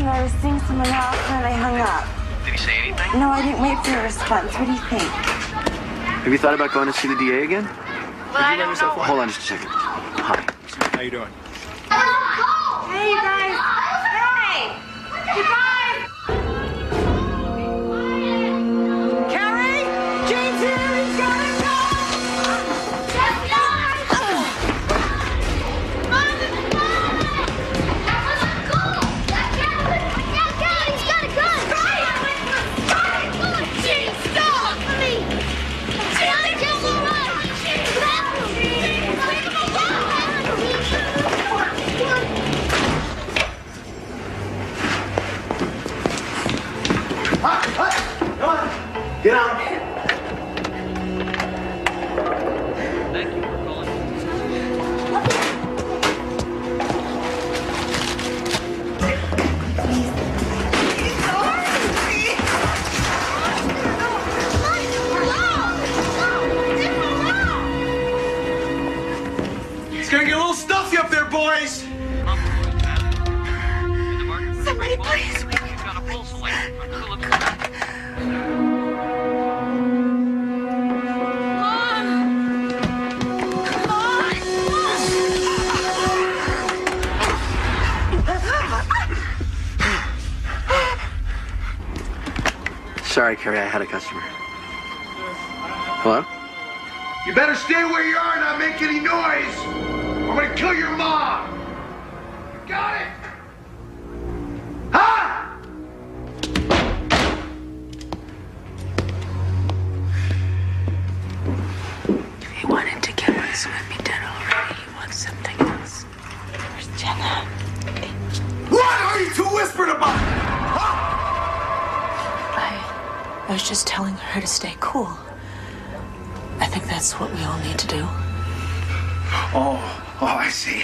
I was seeing someone else and I hung up. Did he say anything? No, I didn't wait for a response. What do you think? Have you thought about going to see the DA again? Well, I don't know. Hold on just a second. Hi. How you doing? Hey, you guys. Hey! Goodbye! Carrie? Jane's here. He's gotta go. Get out. Thank you for calling. It's gonna get a little stuffy up there, boys. Somebody, please. You've got a full selection from Phillips. Sorry, Carrie, I had a customer. Hello? You better stay where you are and not make any noise. I'm gonna kill your mom. Got it? Huh? He wanted to kill us. We'd be dead already. He wants something else. Where's Jenna? What are you two whispering about? I was just telling her to stay cool. I think that's what we all need to do. Oh, I see.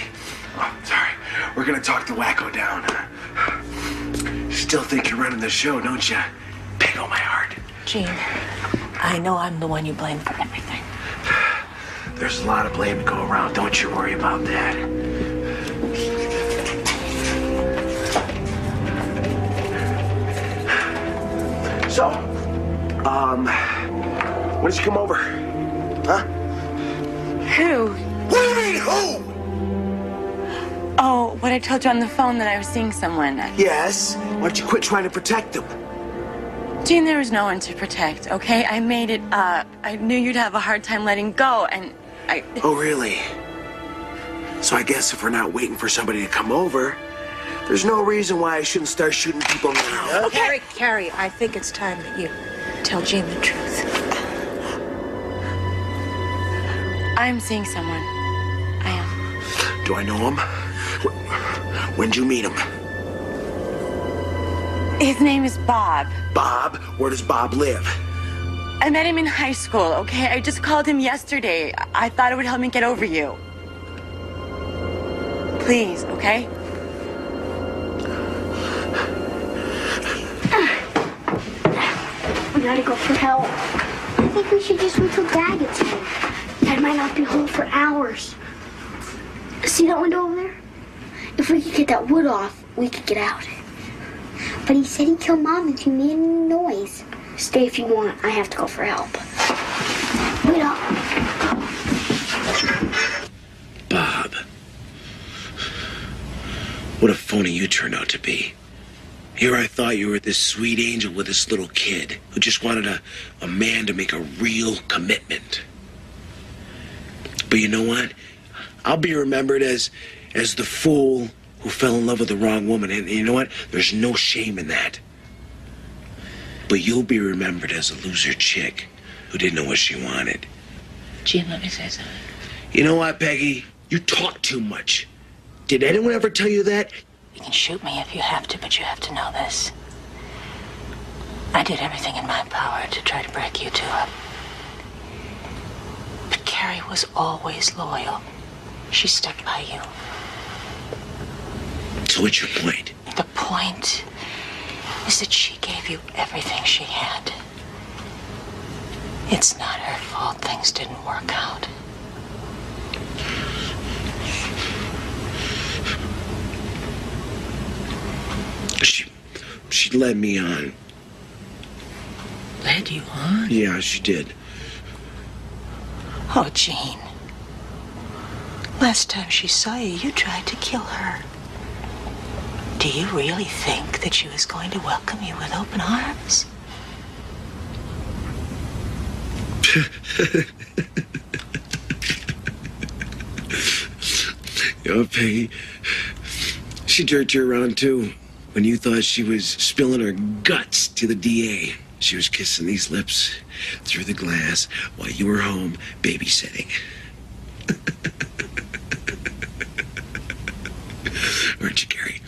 Oh, sorry. We're gonna talk the wacko down. Still think you're running the show, don't you? Pig on my heart. Jean, I know I'm the one you blame for everything. There's a lot of blame to go around. Don't you worry about that. So, when did you come over? Huh? Who? What do you mean, who? Oh, what I told you on the phone that I was seeing someone. Yes. Why don't you quit trying to protect them? Jean, there was no one to protect, okay? I made it up. I knew you'd have a hard time letting go, and I... Oh, really? So I guess if we're not waiting for somebody to come over, there's no reason why I shouldn't start shooting people now. Okay. Carrie, I think it's time that you tell Jean the truth. I'm seeing someone. I am. Do I know him? When'd you meet him? His name is Bob. Bob? Where does Bob live? I met him in high school, okay? I just called him yesterday. I thought it would help me get over you. Please, okay? We gotta go for help. I think we should just wait till Dad gets home. Dad might not be home for hours. See that window over there? If we could get that wood off, we could get out. But he said he'd kill Mom if you made any noise. Stay if you want. I have to go for help. Wait up. Bob. What a phony you turned out to be. Here I thought you were this sweet angel with this little kid who just wanted a man to make a real commitment. But you know what? I'll be remembered as the fool who fell in love with the wrong woman. And you know what? There's no shame in that. But you'll be remembered as a loser chick who didn't know what she wanted. Jim, let me say something. You know what, Peggy? You talk too much. Did anyone ever tell you that? You can shoot me if you have to, but you have to know this. I did everything in my power to try to break you two up. But Carrie was always loyal. She stuck by you. So what's your point? The point is that she gave you everything she had. It's not her fault things didn't work out. She led me on. Led you on? Yeah, she did. Oh, Jean. Last time she saw you, you tried to kill her. Do you really think that she was going to welcome you with open arms? Oh, Peggy, she jerked you around too. When you thought she was spilling her guts to the DA, she was kissing these lips through the glass while you were home babysitting. Weren't you, Carrie?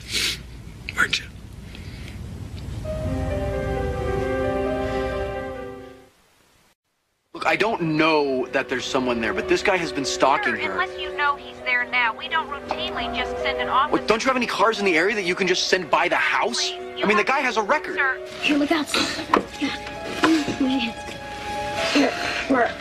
Weren't you? Look, I don't know that there's someone there, but this guy has been stalking her. Unless you know he's there now. We don't routinely just send an officer. What, don't you have any cars in the area that you can just send by the house? I mean, the guy has a record. Here, look outside. Here, where?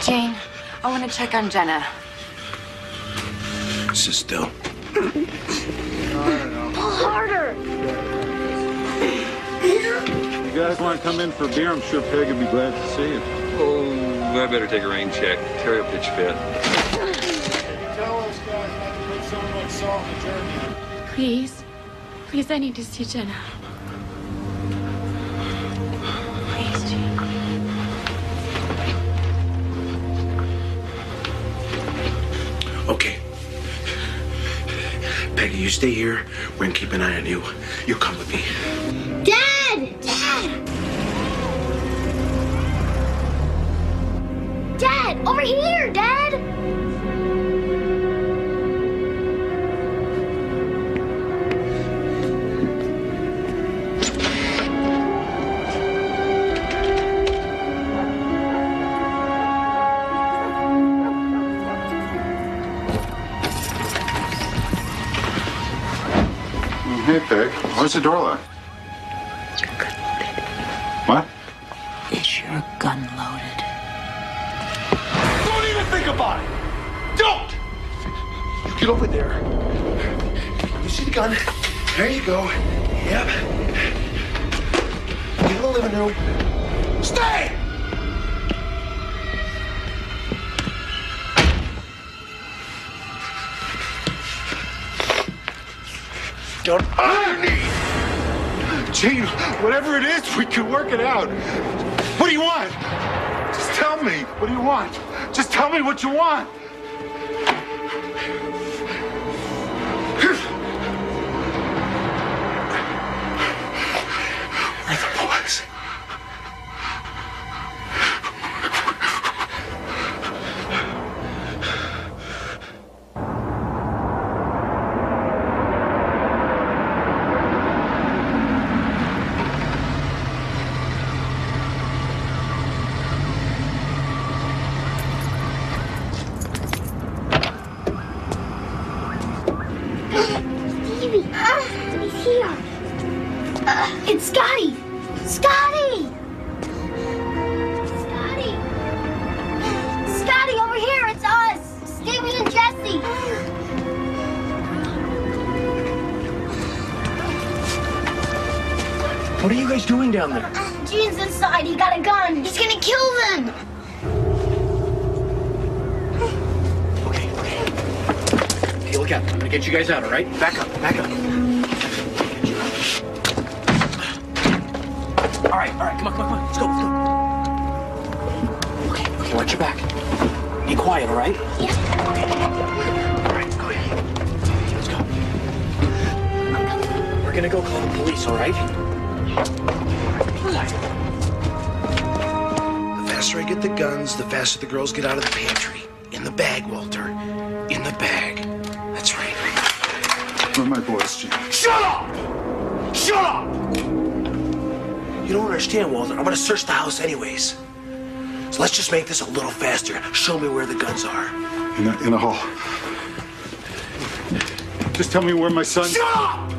Jane, I want to check on Jenna. Sit still. Pull harder. You guys want to come in for a beer? I'm sure Peg would be glad to see you. Oh, I better take a rain check. Terry will pitch fit. Tell those guys not to put so much salt in the jerky. Please. Please, I need to see Jenna. Please, Jean. Okay. Peggy, you stay here. We're gonna keep an eye on you. You'll come with me. Dad! Dad! Dad! Over here, Dad! Hey, Peg. Where's the door lock? Your gun loaded. What? Is your gun loaded? Don't even think about it! Don't! You get over there. You see the gun? There you go. Yep. Get in the living room. Stay! Down on your knee! Gene, whatever it is, we can work it out. What do you want? Just tell me. What do you want? Just tell me what you want. Where are the boys? here. It's Scotty. Scotty! Scotty! Scotty, over here, it's us. Stevie and Jesse. What are you guys doing down there? Gene's inside. He got a gun. He's gonna kill them. Okay, look out. I'm gonna get you guys out, all right? Back up, back up. All right, come on. Let's go. Okay, watch your back. Be quiet, all right? Yeah. Okay. All right, go ahead. Let's go. We're gonna go call the police, all right? The faster I get the guns, the faster the girls get out of the pantry. In the bag, Walter. In the bag. That's right. Where are my boys, Gene? Shut up! Shut up! You don't understand, Walter. I'm gonna search the house anyways. So let's just make this a little faster. Show me where the guns are. In the hall. Just tell me where my son... Shut up!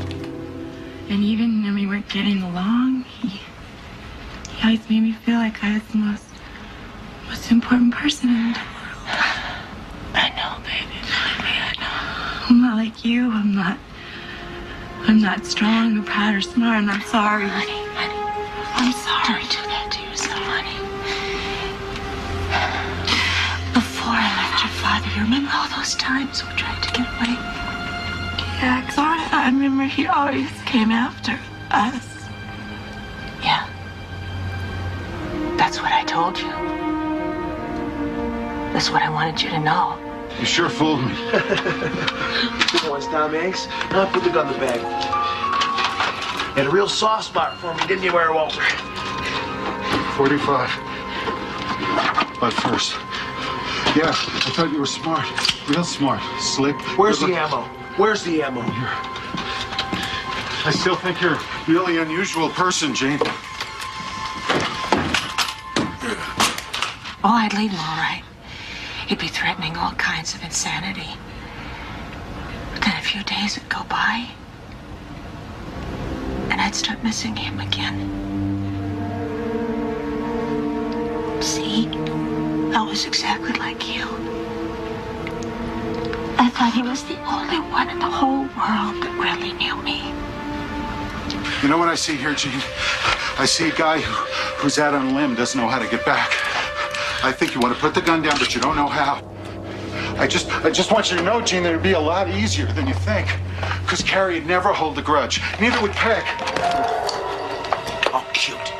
And even when we weren't getting along, he always made me feel like I was the most important person in the world. I know, baby. I know. I'm not like you. I'm not strong or proud or smart, and I'm sorry. Honey. I'm sorry. Don't do that to yourself, honey. Before I left your father, you remember all those times we tried to get away? Yeah, 'cause I remember he always came after us. Yeah. That's what I told you. That's what I wanted you to know. You sure fooled me. Good ones, Tom Hanks. Now put the gun in the bag. You had a real soft spot for me, didn't you, Walter? 45. But first. Yeah, I thought you were smart. Real smart. Slick. Where's the ammo? Where's the ammo? Here. I still think you're a really unusual person, Gene. Oh, I'd leave him all right. He'd be threatening all kinds of insanity. But then a few days would go by, and I'd start missing him again. See, I was exactly like you. I thought he was the only one in the whole world that really knew me. You know what I see here, Gene? I see a guy who's out on a limb, doesn't know how to get back. I think you want to put the gun down, but you don't know how. I just want you to know, Gene, that it'd be a lot easier than you think. Because Carrie'd never hold a grudge. Neither would Peg. Oh, cute,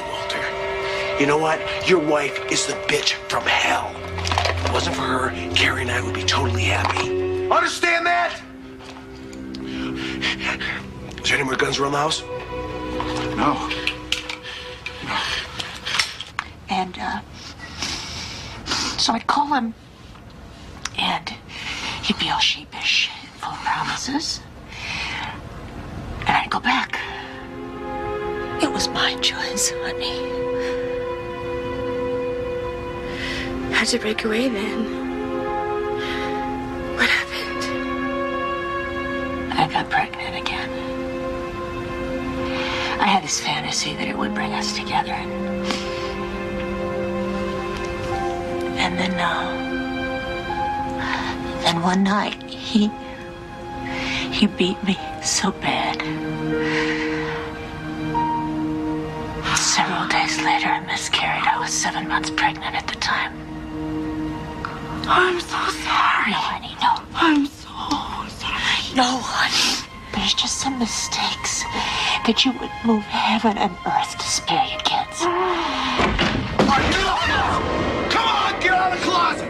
Walter. You know what? Your wife is the bitch from hell. If it wasn't for her, Carrie and I would be totally happy. Understand that? Is there any more guns around the house? No. And, so I'd call him, and he'd be all sheepish, full of promises. And I'd go back. It was my choice, honey. How'd you break away then? What happened? I got pregnant again. I had this fantasy that it would bring us together. And then one night, he beat me so bad. Several days later, I miscarried. I was 7 months pregnant at the time. I'm so sorry. No, honey, no. I'm so sorry. No, honey. There's just some mistakes that you would move heaven and earth to spare your kids. All right, get off now! Come on, get out of the closet!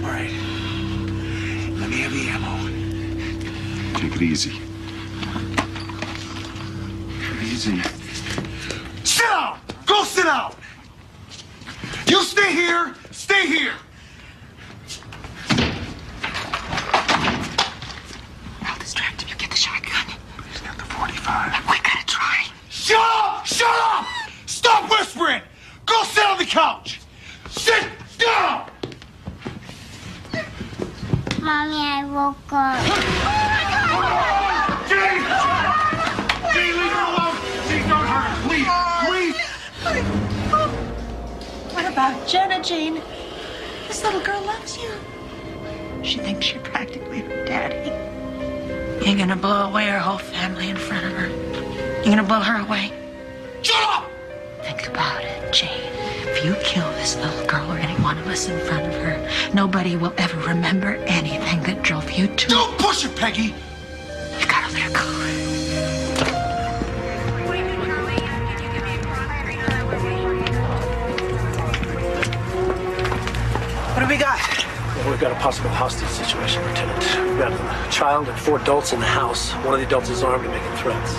All right. Let me have the ammo. Take it easy. Take it easy. Sit down! Go sit down! You stay here! Stay here! I'll distract him. You get the shotgun. He's got the 45. We gotta try. Shut up! Shut up! Stop whispering! Go sit on the couch! Sit down! Mommy, I woke up. Jane! Jane, leave her alone! Jane, don't hurt her, please! What about Jenna, Jane? This little girl loves you. She thinks you're practically her daddy. You're gonna blow away her whole family in front of her. You're gonna blow her away. Shut up! Think about it, Jane. If you kill this little girl or any one of us in front of her, nobody will ever remember anything that drove you to... Don't push it, Peggy! You gotta let her go. What do we got? Well, we've got a possible hostage situation, Lieutenant. We've got a child and 4 adults in the house. One of the adults is armed and making threats.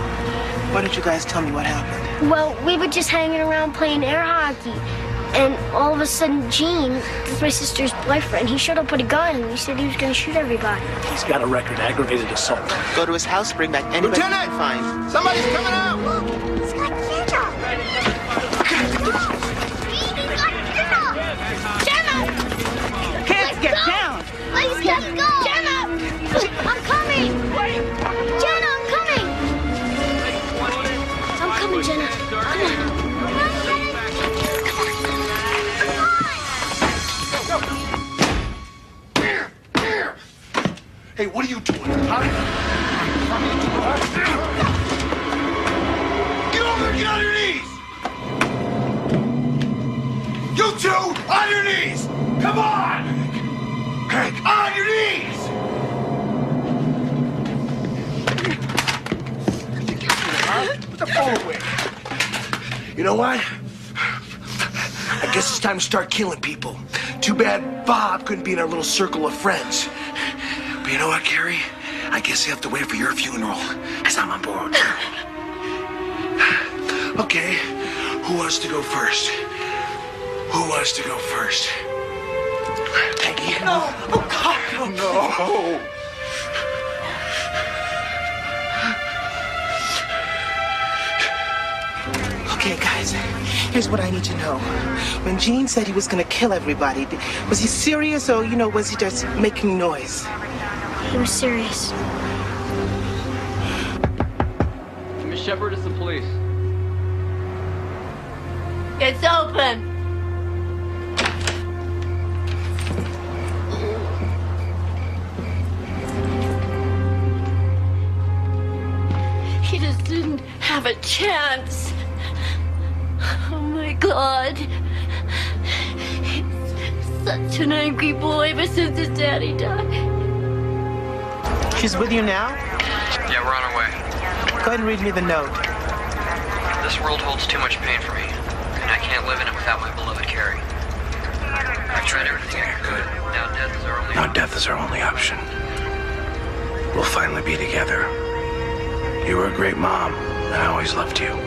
Why didn't you guys tell me what happened? Well, we were just hanging around playing air hockey. And all of a sudden, Gene, that's my sister's boyfriend, he showed up with a gun and he said he was going to shoot everybody. He's got a record, aggravated assault. Go to his house, bring back anybody you can find. Somebody's coming out! It's got Jenna! Kids, get down! Let's go! Jenna! I'm coming! Jenna, I'm coming! I'm coming, Jenna. Come on. Hey, what are you doing? Huh? Get over there, get on your knees! You two, on your knees! Come on! Hank, on your knees! Put the phone away. You know what? I guess it's time to start killing people. Too bad Bob couldn't be in our little circle of friends. But you know what, Carrie? I guess you have to wait for your funeral, as I'm on board. Okay, who wants to go first? Who wants to go first? Peggy? No! Oh, God! Oh, no! Okay, guys, here's what I need to know. When Gene said he was gonna kill everybody, was he serious or, was he just making noise? He was serious. Miss Shepard, it's the police. It's open. He just didn't have a chance. Oh my God. He's such an angry boy ever since his daddy died. She's with you now? Yeah, we're on our way. Go ahead and read me the note. This world holds too much pain for me, and I can't live in it without my beloved Carrie. I've tried everything I could. Now death is our only option. We'll finally be together. You were a great mom, and I always loved you.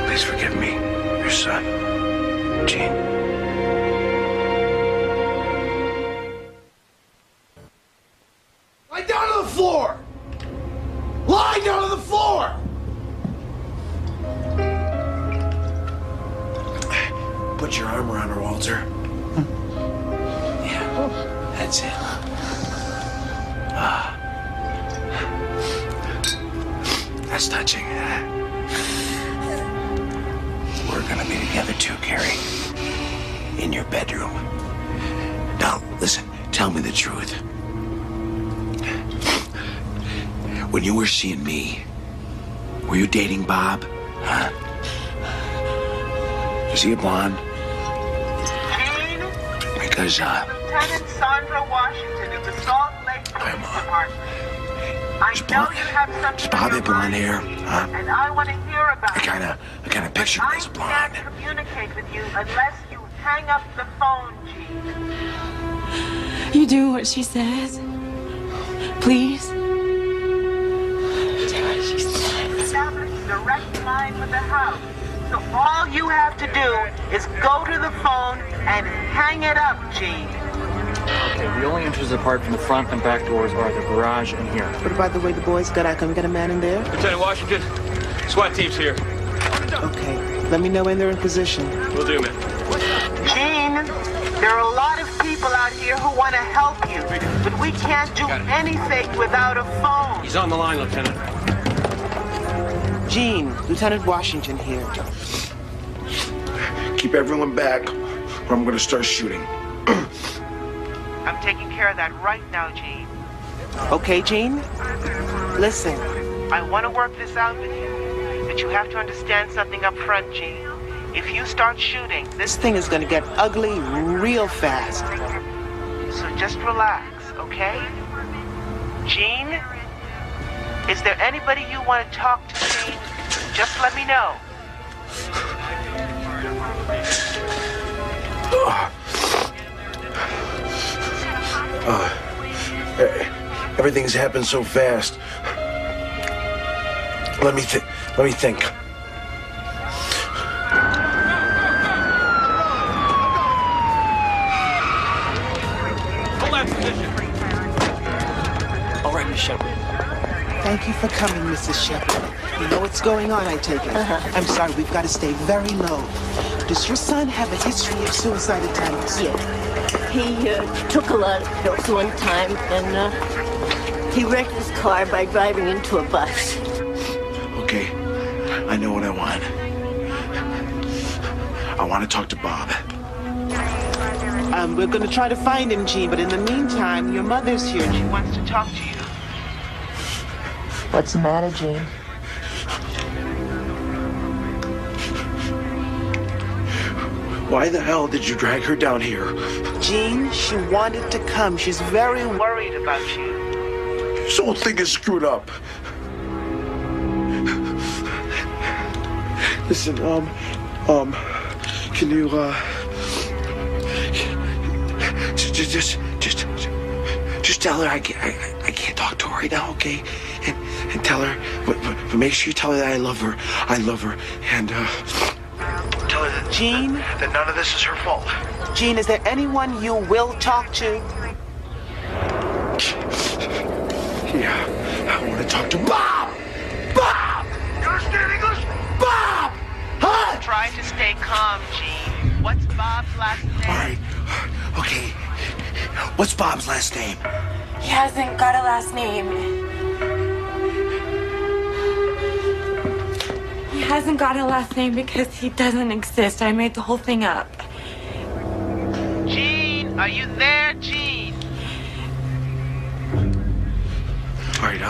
Please forgive me, your son, Gene. Lie down on the floor! Lie down on the floor! Put your arm around her, Walter. Yeah, that's it. That's touching. We're gonna be together too, Carrie. In your bedroom. Now, listen, tell me the truth. When you were seeing me, were you dating Bob? Huh? Is he a blonde? Because, Lieutenant Sandra Washington of the Salt Lake Police Department. I know you have something does Bob have blonde hair? Huh? and I want to hear about I kinda pictured him as blonde. I can't communicate with you unless you hang up the phone, Gene. You do what she says. Please. Establish a direct line with the house. So all you have to do is go to the phone and hang it up, Gene. Okay, the only entrances apart from the front and back doors are the garage and here. What about the way the boys got out? Can we get a man in there? Lieutenant Washington, SWAT team's here. Okay, let me know when they're in position. Will do, man. Gene, there are a lot of people people out here who want to help you, but we can't do anything without a phone. He's on the line, Lieutenant. Gene, Lieutenant Washington here. Keep everyone back, or I'm gonna start shooting. I'm taking care of that right now, Gene. Okay, Gene? Listen. I want to work this out with you, but you have to understand something up front, Gene. If you start shooting, This thing is gonna get ugly real fast. so just relax, okay? Gene, is there anybody you want to talk to, Gene? Just let me know. Everything's happened so fast. Let me think. Hold that position. All right, Miss Shepard. Thank you for coming, Mrs. Shepard. You know what's going on, I take it. I'm sorry, we've got to stay very low. Does your son have a history of suicide attempts? Yeah. He took a lot of pills one time, and he wrecked his car by driving into a bus. Okay, I know what I want. I want to talk to Bob. We're going to try to find him, Gene, but in the meantime, your mother's here. She wants to talk to you. What's the matter, Gene? Why the hell did you drag her down here? Gene, she wanted to come. She's very worried about you. This whole thing is screwed up. Listen, can you, just tell her I can't talk to her right now, okay? And tell her, but make sure you tell her that I love her. I love her, and, tell her that, Gene? That none of this is her fault. Gene, is there anyone you will talk to? Yeah, I want to talk to Bob! Bob! You understand English? Bob! Huh? Try to stay calm, Gene. What's Bob's last name? All right, okay. What's Bob's last name? He hasn't got a last name. He hasn't got a last name because he doesn't exist. I made the whole thing up. Gene, are you there, Gene? All right,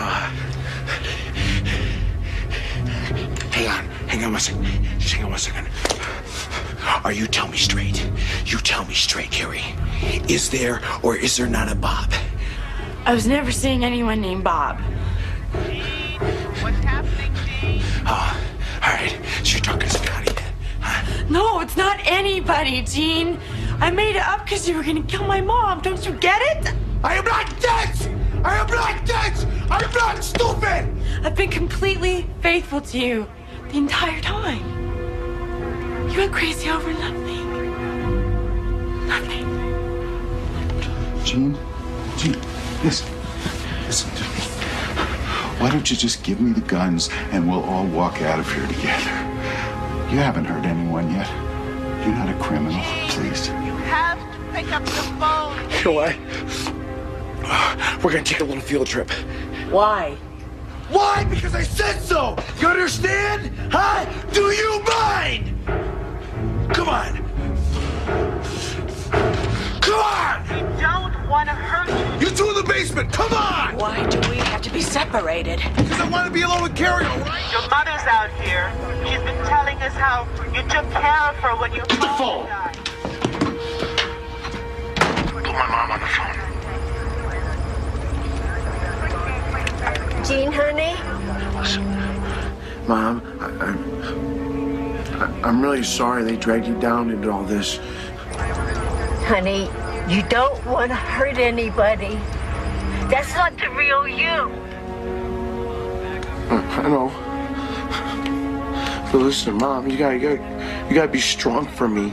hang on one second. Just hang on 1 second. You tell me straight. You tell me straight, Carrie. Is there or is there not a Bob? I was never seeing anyone named Bob. Gene, what's happening, Gene? All right, so you're talking to Scotty then, huh? No, it's not anybody, Gene. I made it up because you were going to kill my mom. Don't you get it? I am not dead! I am not dead! I'm not stupid! I've been completely faithful to you the entire time. You went crazy over nothing. Nothing. Gene, listen to me. Why don't you just give me the guns and we'll all walk out of here together? You haven't hurt anyone yet. You're not a criminal, please. You have to pick up the phone. You know what? We're gonna take a little field trip. Why? Why? Because I said so! You understand? Huh? Do you mind? Come on! Come on! We don't want to hurt you. You two in the basement, come on! Why do we have to be separated? Because I want to be alone with Carrie, all right? Your mother's out here. She's been telling us how you took care of her when your Get the phone! died. Put my mom on the phone. Jean, honey? Listen, Mom, I'm really sorry they dragged you down into all this. Honey, you don't want to hurt anybody. That's not the real you. I know. But listen, Mom, you gotta be strong for me.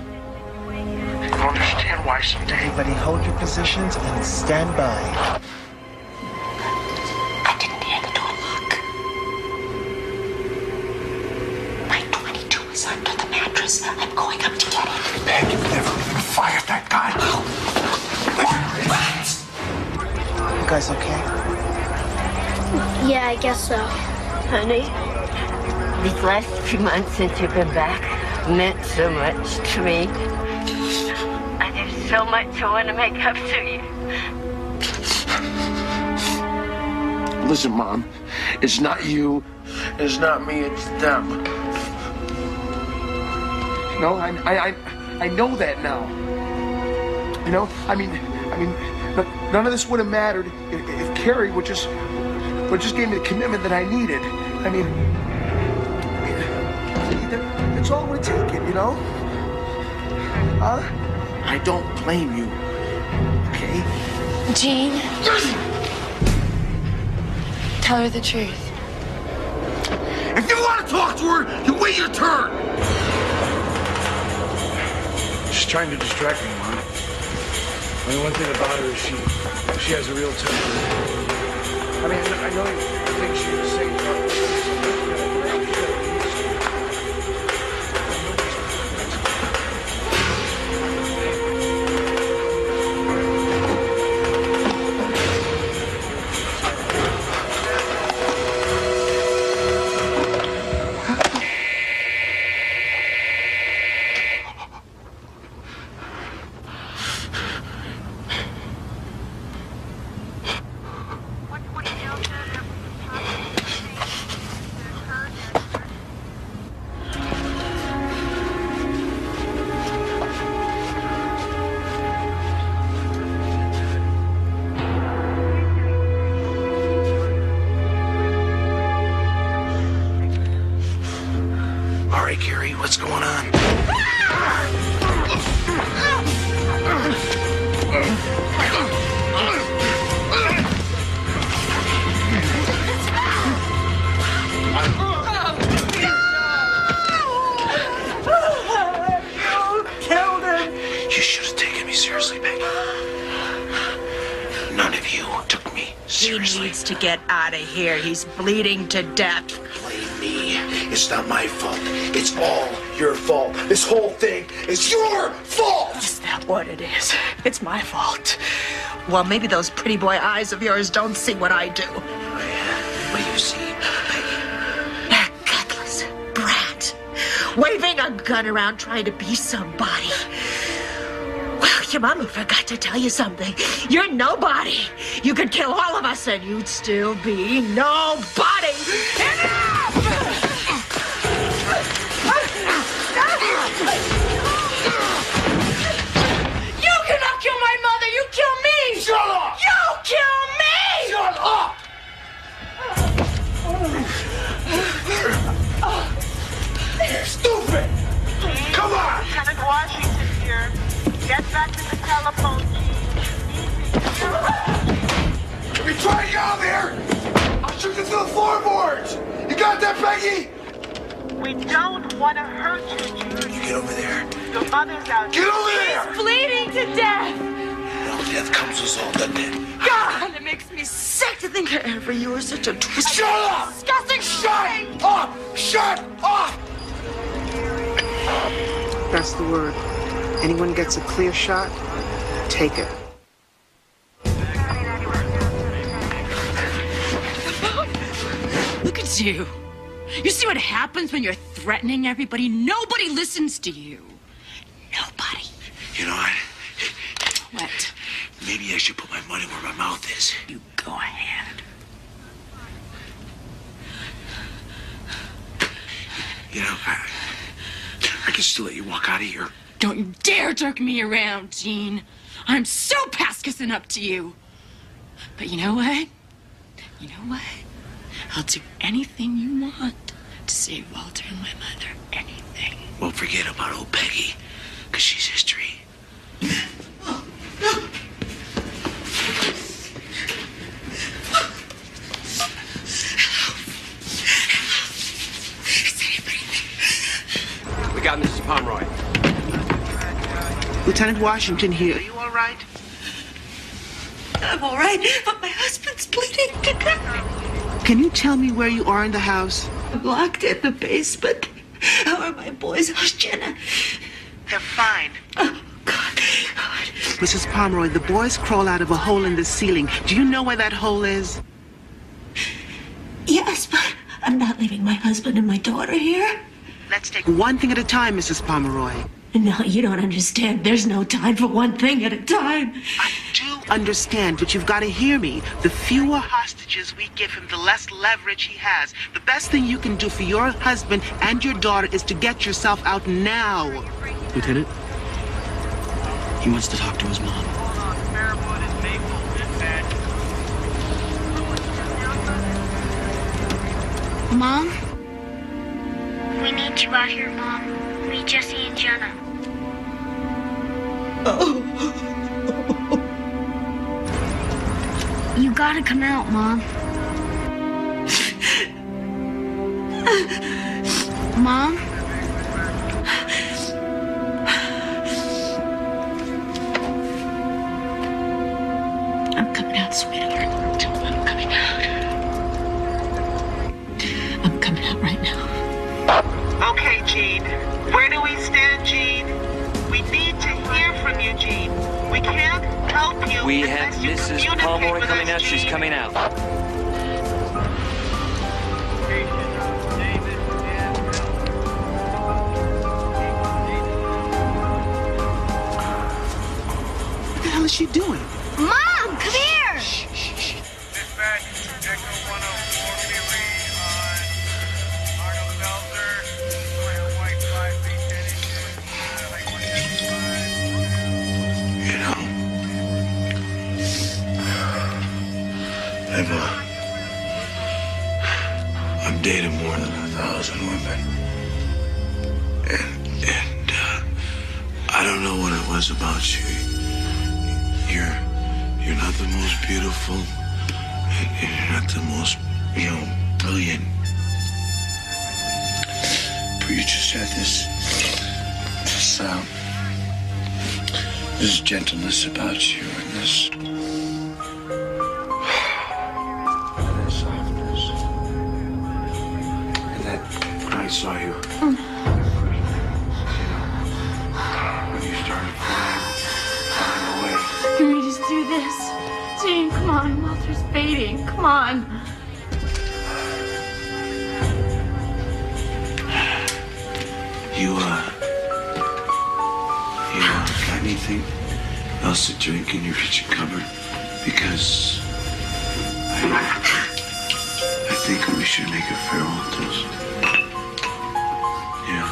I don't understand why someday. Everybody hold your positions and stand by. I didn't hear the door lock. My .22 is under the mattress. I'm going up to get it. Peg, you never even fired that guy. guys okay? Yeah, I guess so. Honey, these last few months since you've been back meant so much to me. I did so much I want to make up to you. Listen, Mom, it's not you, it's not me, it's them. You know, I know that now. You know, I mean, none of this would have mattered if Carrie would just gave me the commitment that I needed. I mean, that's all it would have taken, you know? Huh? I don't blame you, okay? Jean, tell her the truth. If you want to talk to her, you wait your turn. She's trying to distract me, Mom. I mean, one thing about her is she has a real temper. I mean, I know you think she's the same. All right, Carrie, what's going on? Killed him. You should have taken me seriously, Peggy. None of you took me seriously. He needs to get out of here. He's bleeding to death. Blame me. It's not my fault. It's all your fault. This whole thing is your fault. Is that what it is? It's my fault. Well, maybe those pretty boy eyes of yours don't see what I do. What do you see, Peggy? That gutless brat. Waving a gun around trying to be somebody. Well, your mama forgot to tell you something. You're nobody. You could kill all of us and you'd still be nobody. Enough! You cannot kill my mother. You kill me. Shut up! You kill me. Shut up! You're stupid! Come on! Lieutenant Washington here. Get back to the telephone, If you try to get out of there, I'll shoot you through the floorboards! You got that, Peggy? We don't want to hurt you, Jude. You get over there. Your mother's out. Get over there! He's bleeding to death. No, death comes us all, doesn't it? God, it makes me sick to think ever you were such a twisted, Shut up! disgusting Shut up! Shut up! That's the word. Anyone gets a clear shot, take it. Look at you. You see what happens when you're threatening everybody? Nobody listens to you. Nobody. You know what? What? Maybe I should put my money where my mouth is. You go ahead. You know, I can still let you walk out of here. Don't you dare jerk me around, Gene. I'm so past kissing up to you. But you know what? You know what? I'll do anything you want to save Walter and my mother. Anything. Well, forget about old Peggy, because she's history. We got Mrs. Pomeroy. Lieutenant Washington here. Are you all right? I'm all right, but my husband's bleeding to death. Can you tell me where you are in the house? I'm locked in the basement. How are my boys? How's Jenna? They're fine. Oh, God. Mrs. Pomeroy, the boys crawl out of a hole in the ceiling. Do you know where that hole is? Yes, but I'm not leaving my husband and my daughter here. Let's take one thing at a time, Mrs. Pomeroy. No, you don't understand. There's no time for one thing at a time. I do understand, but you've got to hear me. The fewer hostages we give him, the less leverage he has. The best thing you can do for your husband and your daughter is to get yourself out now. Lieutenant, he wants to talk to his mom. Mom? We need you out here, Mom. Me, Jesse, and Jenna. You gotta come out, Mom. Mom? I'm coming out, sweetheart. Tell them I'm coming out. I'm coming out right now. Okay, Gene. Where do we stand, Gene? We need to hear from you, Gene. We can't help you. We have Mrs. Pomeroy coming out. She's coming out. What the hell is she doing? Mom, come here! You know, I've dated more than 1,000 women. And I don't know what it was about you. You're not the most beautiful, and you're not the most, brilliant. But you just had this gentleness about you, and this softness. And that when I saw you, when you started flying away. Can we just do this? Gene, come on. Walter's fading. Come on. You got anything else to drink in your kitchen cupboard? Because I think we should make a farewell toast. Yeah.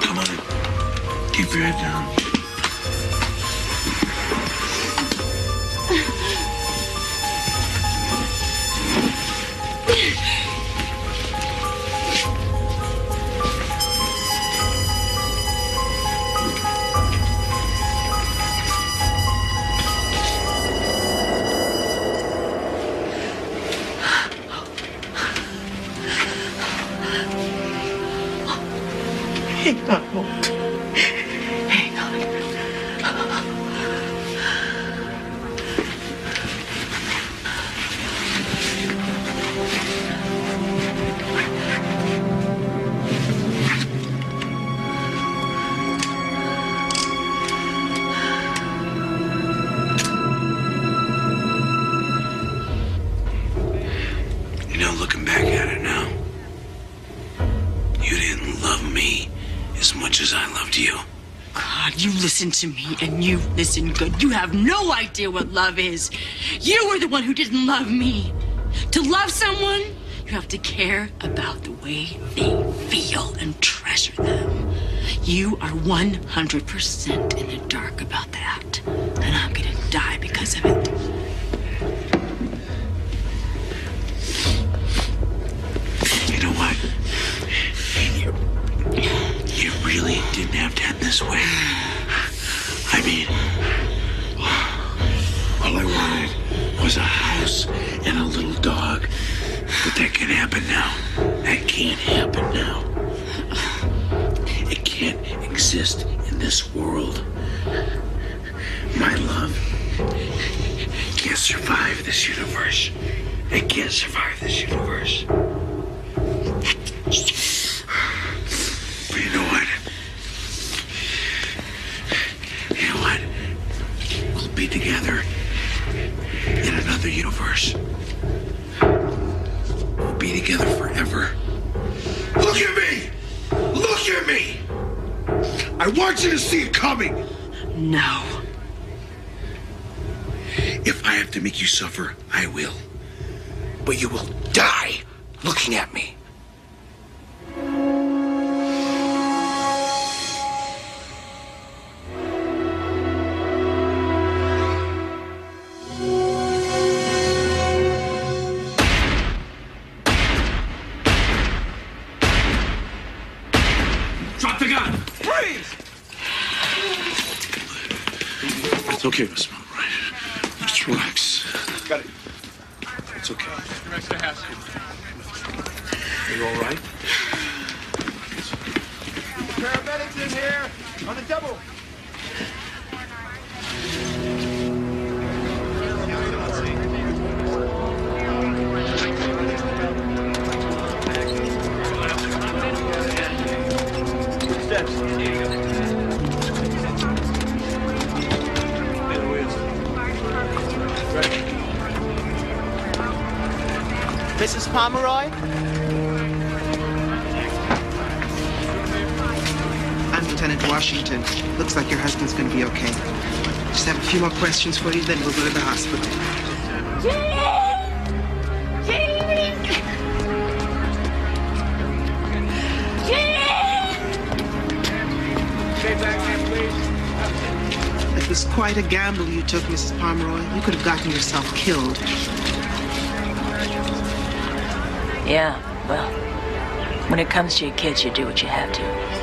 Come on. Keep your head down. Hang on, Walt. Hang on. Looking back at it now, you didn't love me as much as I loved you. God, you listen to me and you listen good. You have no idea what love is. You were the one who didn't love me. To love someone, you have to care about the way they feel and treasure them. You are 100% in the dark about that. And I'm gonna die because of it. You know what? You really didn't have to end this way. I mean, all I wanted was a house and a little dog. But that can't happen now. That can't happen now. It can't exist in this world. My love can't survive this universe. It can't survive this universe. But you know what? together in another universe. We'll be together forever. Look at me! Look at me! I want you to see it coming! No. If I have to make you suffer, I will. But you will die looking at me. Drop the gun! Freeze! It's okay, Miss Monroy. Just relax. Got it. It's okay. Are you all right? Paramedics in here on the double. Mrs. Pomeroy? I'm Lieutenant Washington. Looks like your husband's gonna be okay. Just have a few more questions for you, then we'll go to the hospital. It was quite a gamble you took, Mrs. Pomeroy. You could have gotten yourself killed. Yeah, well, when it comes to your kids, you do what you have to.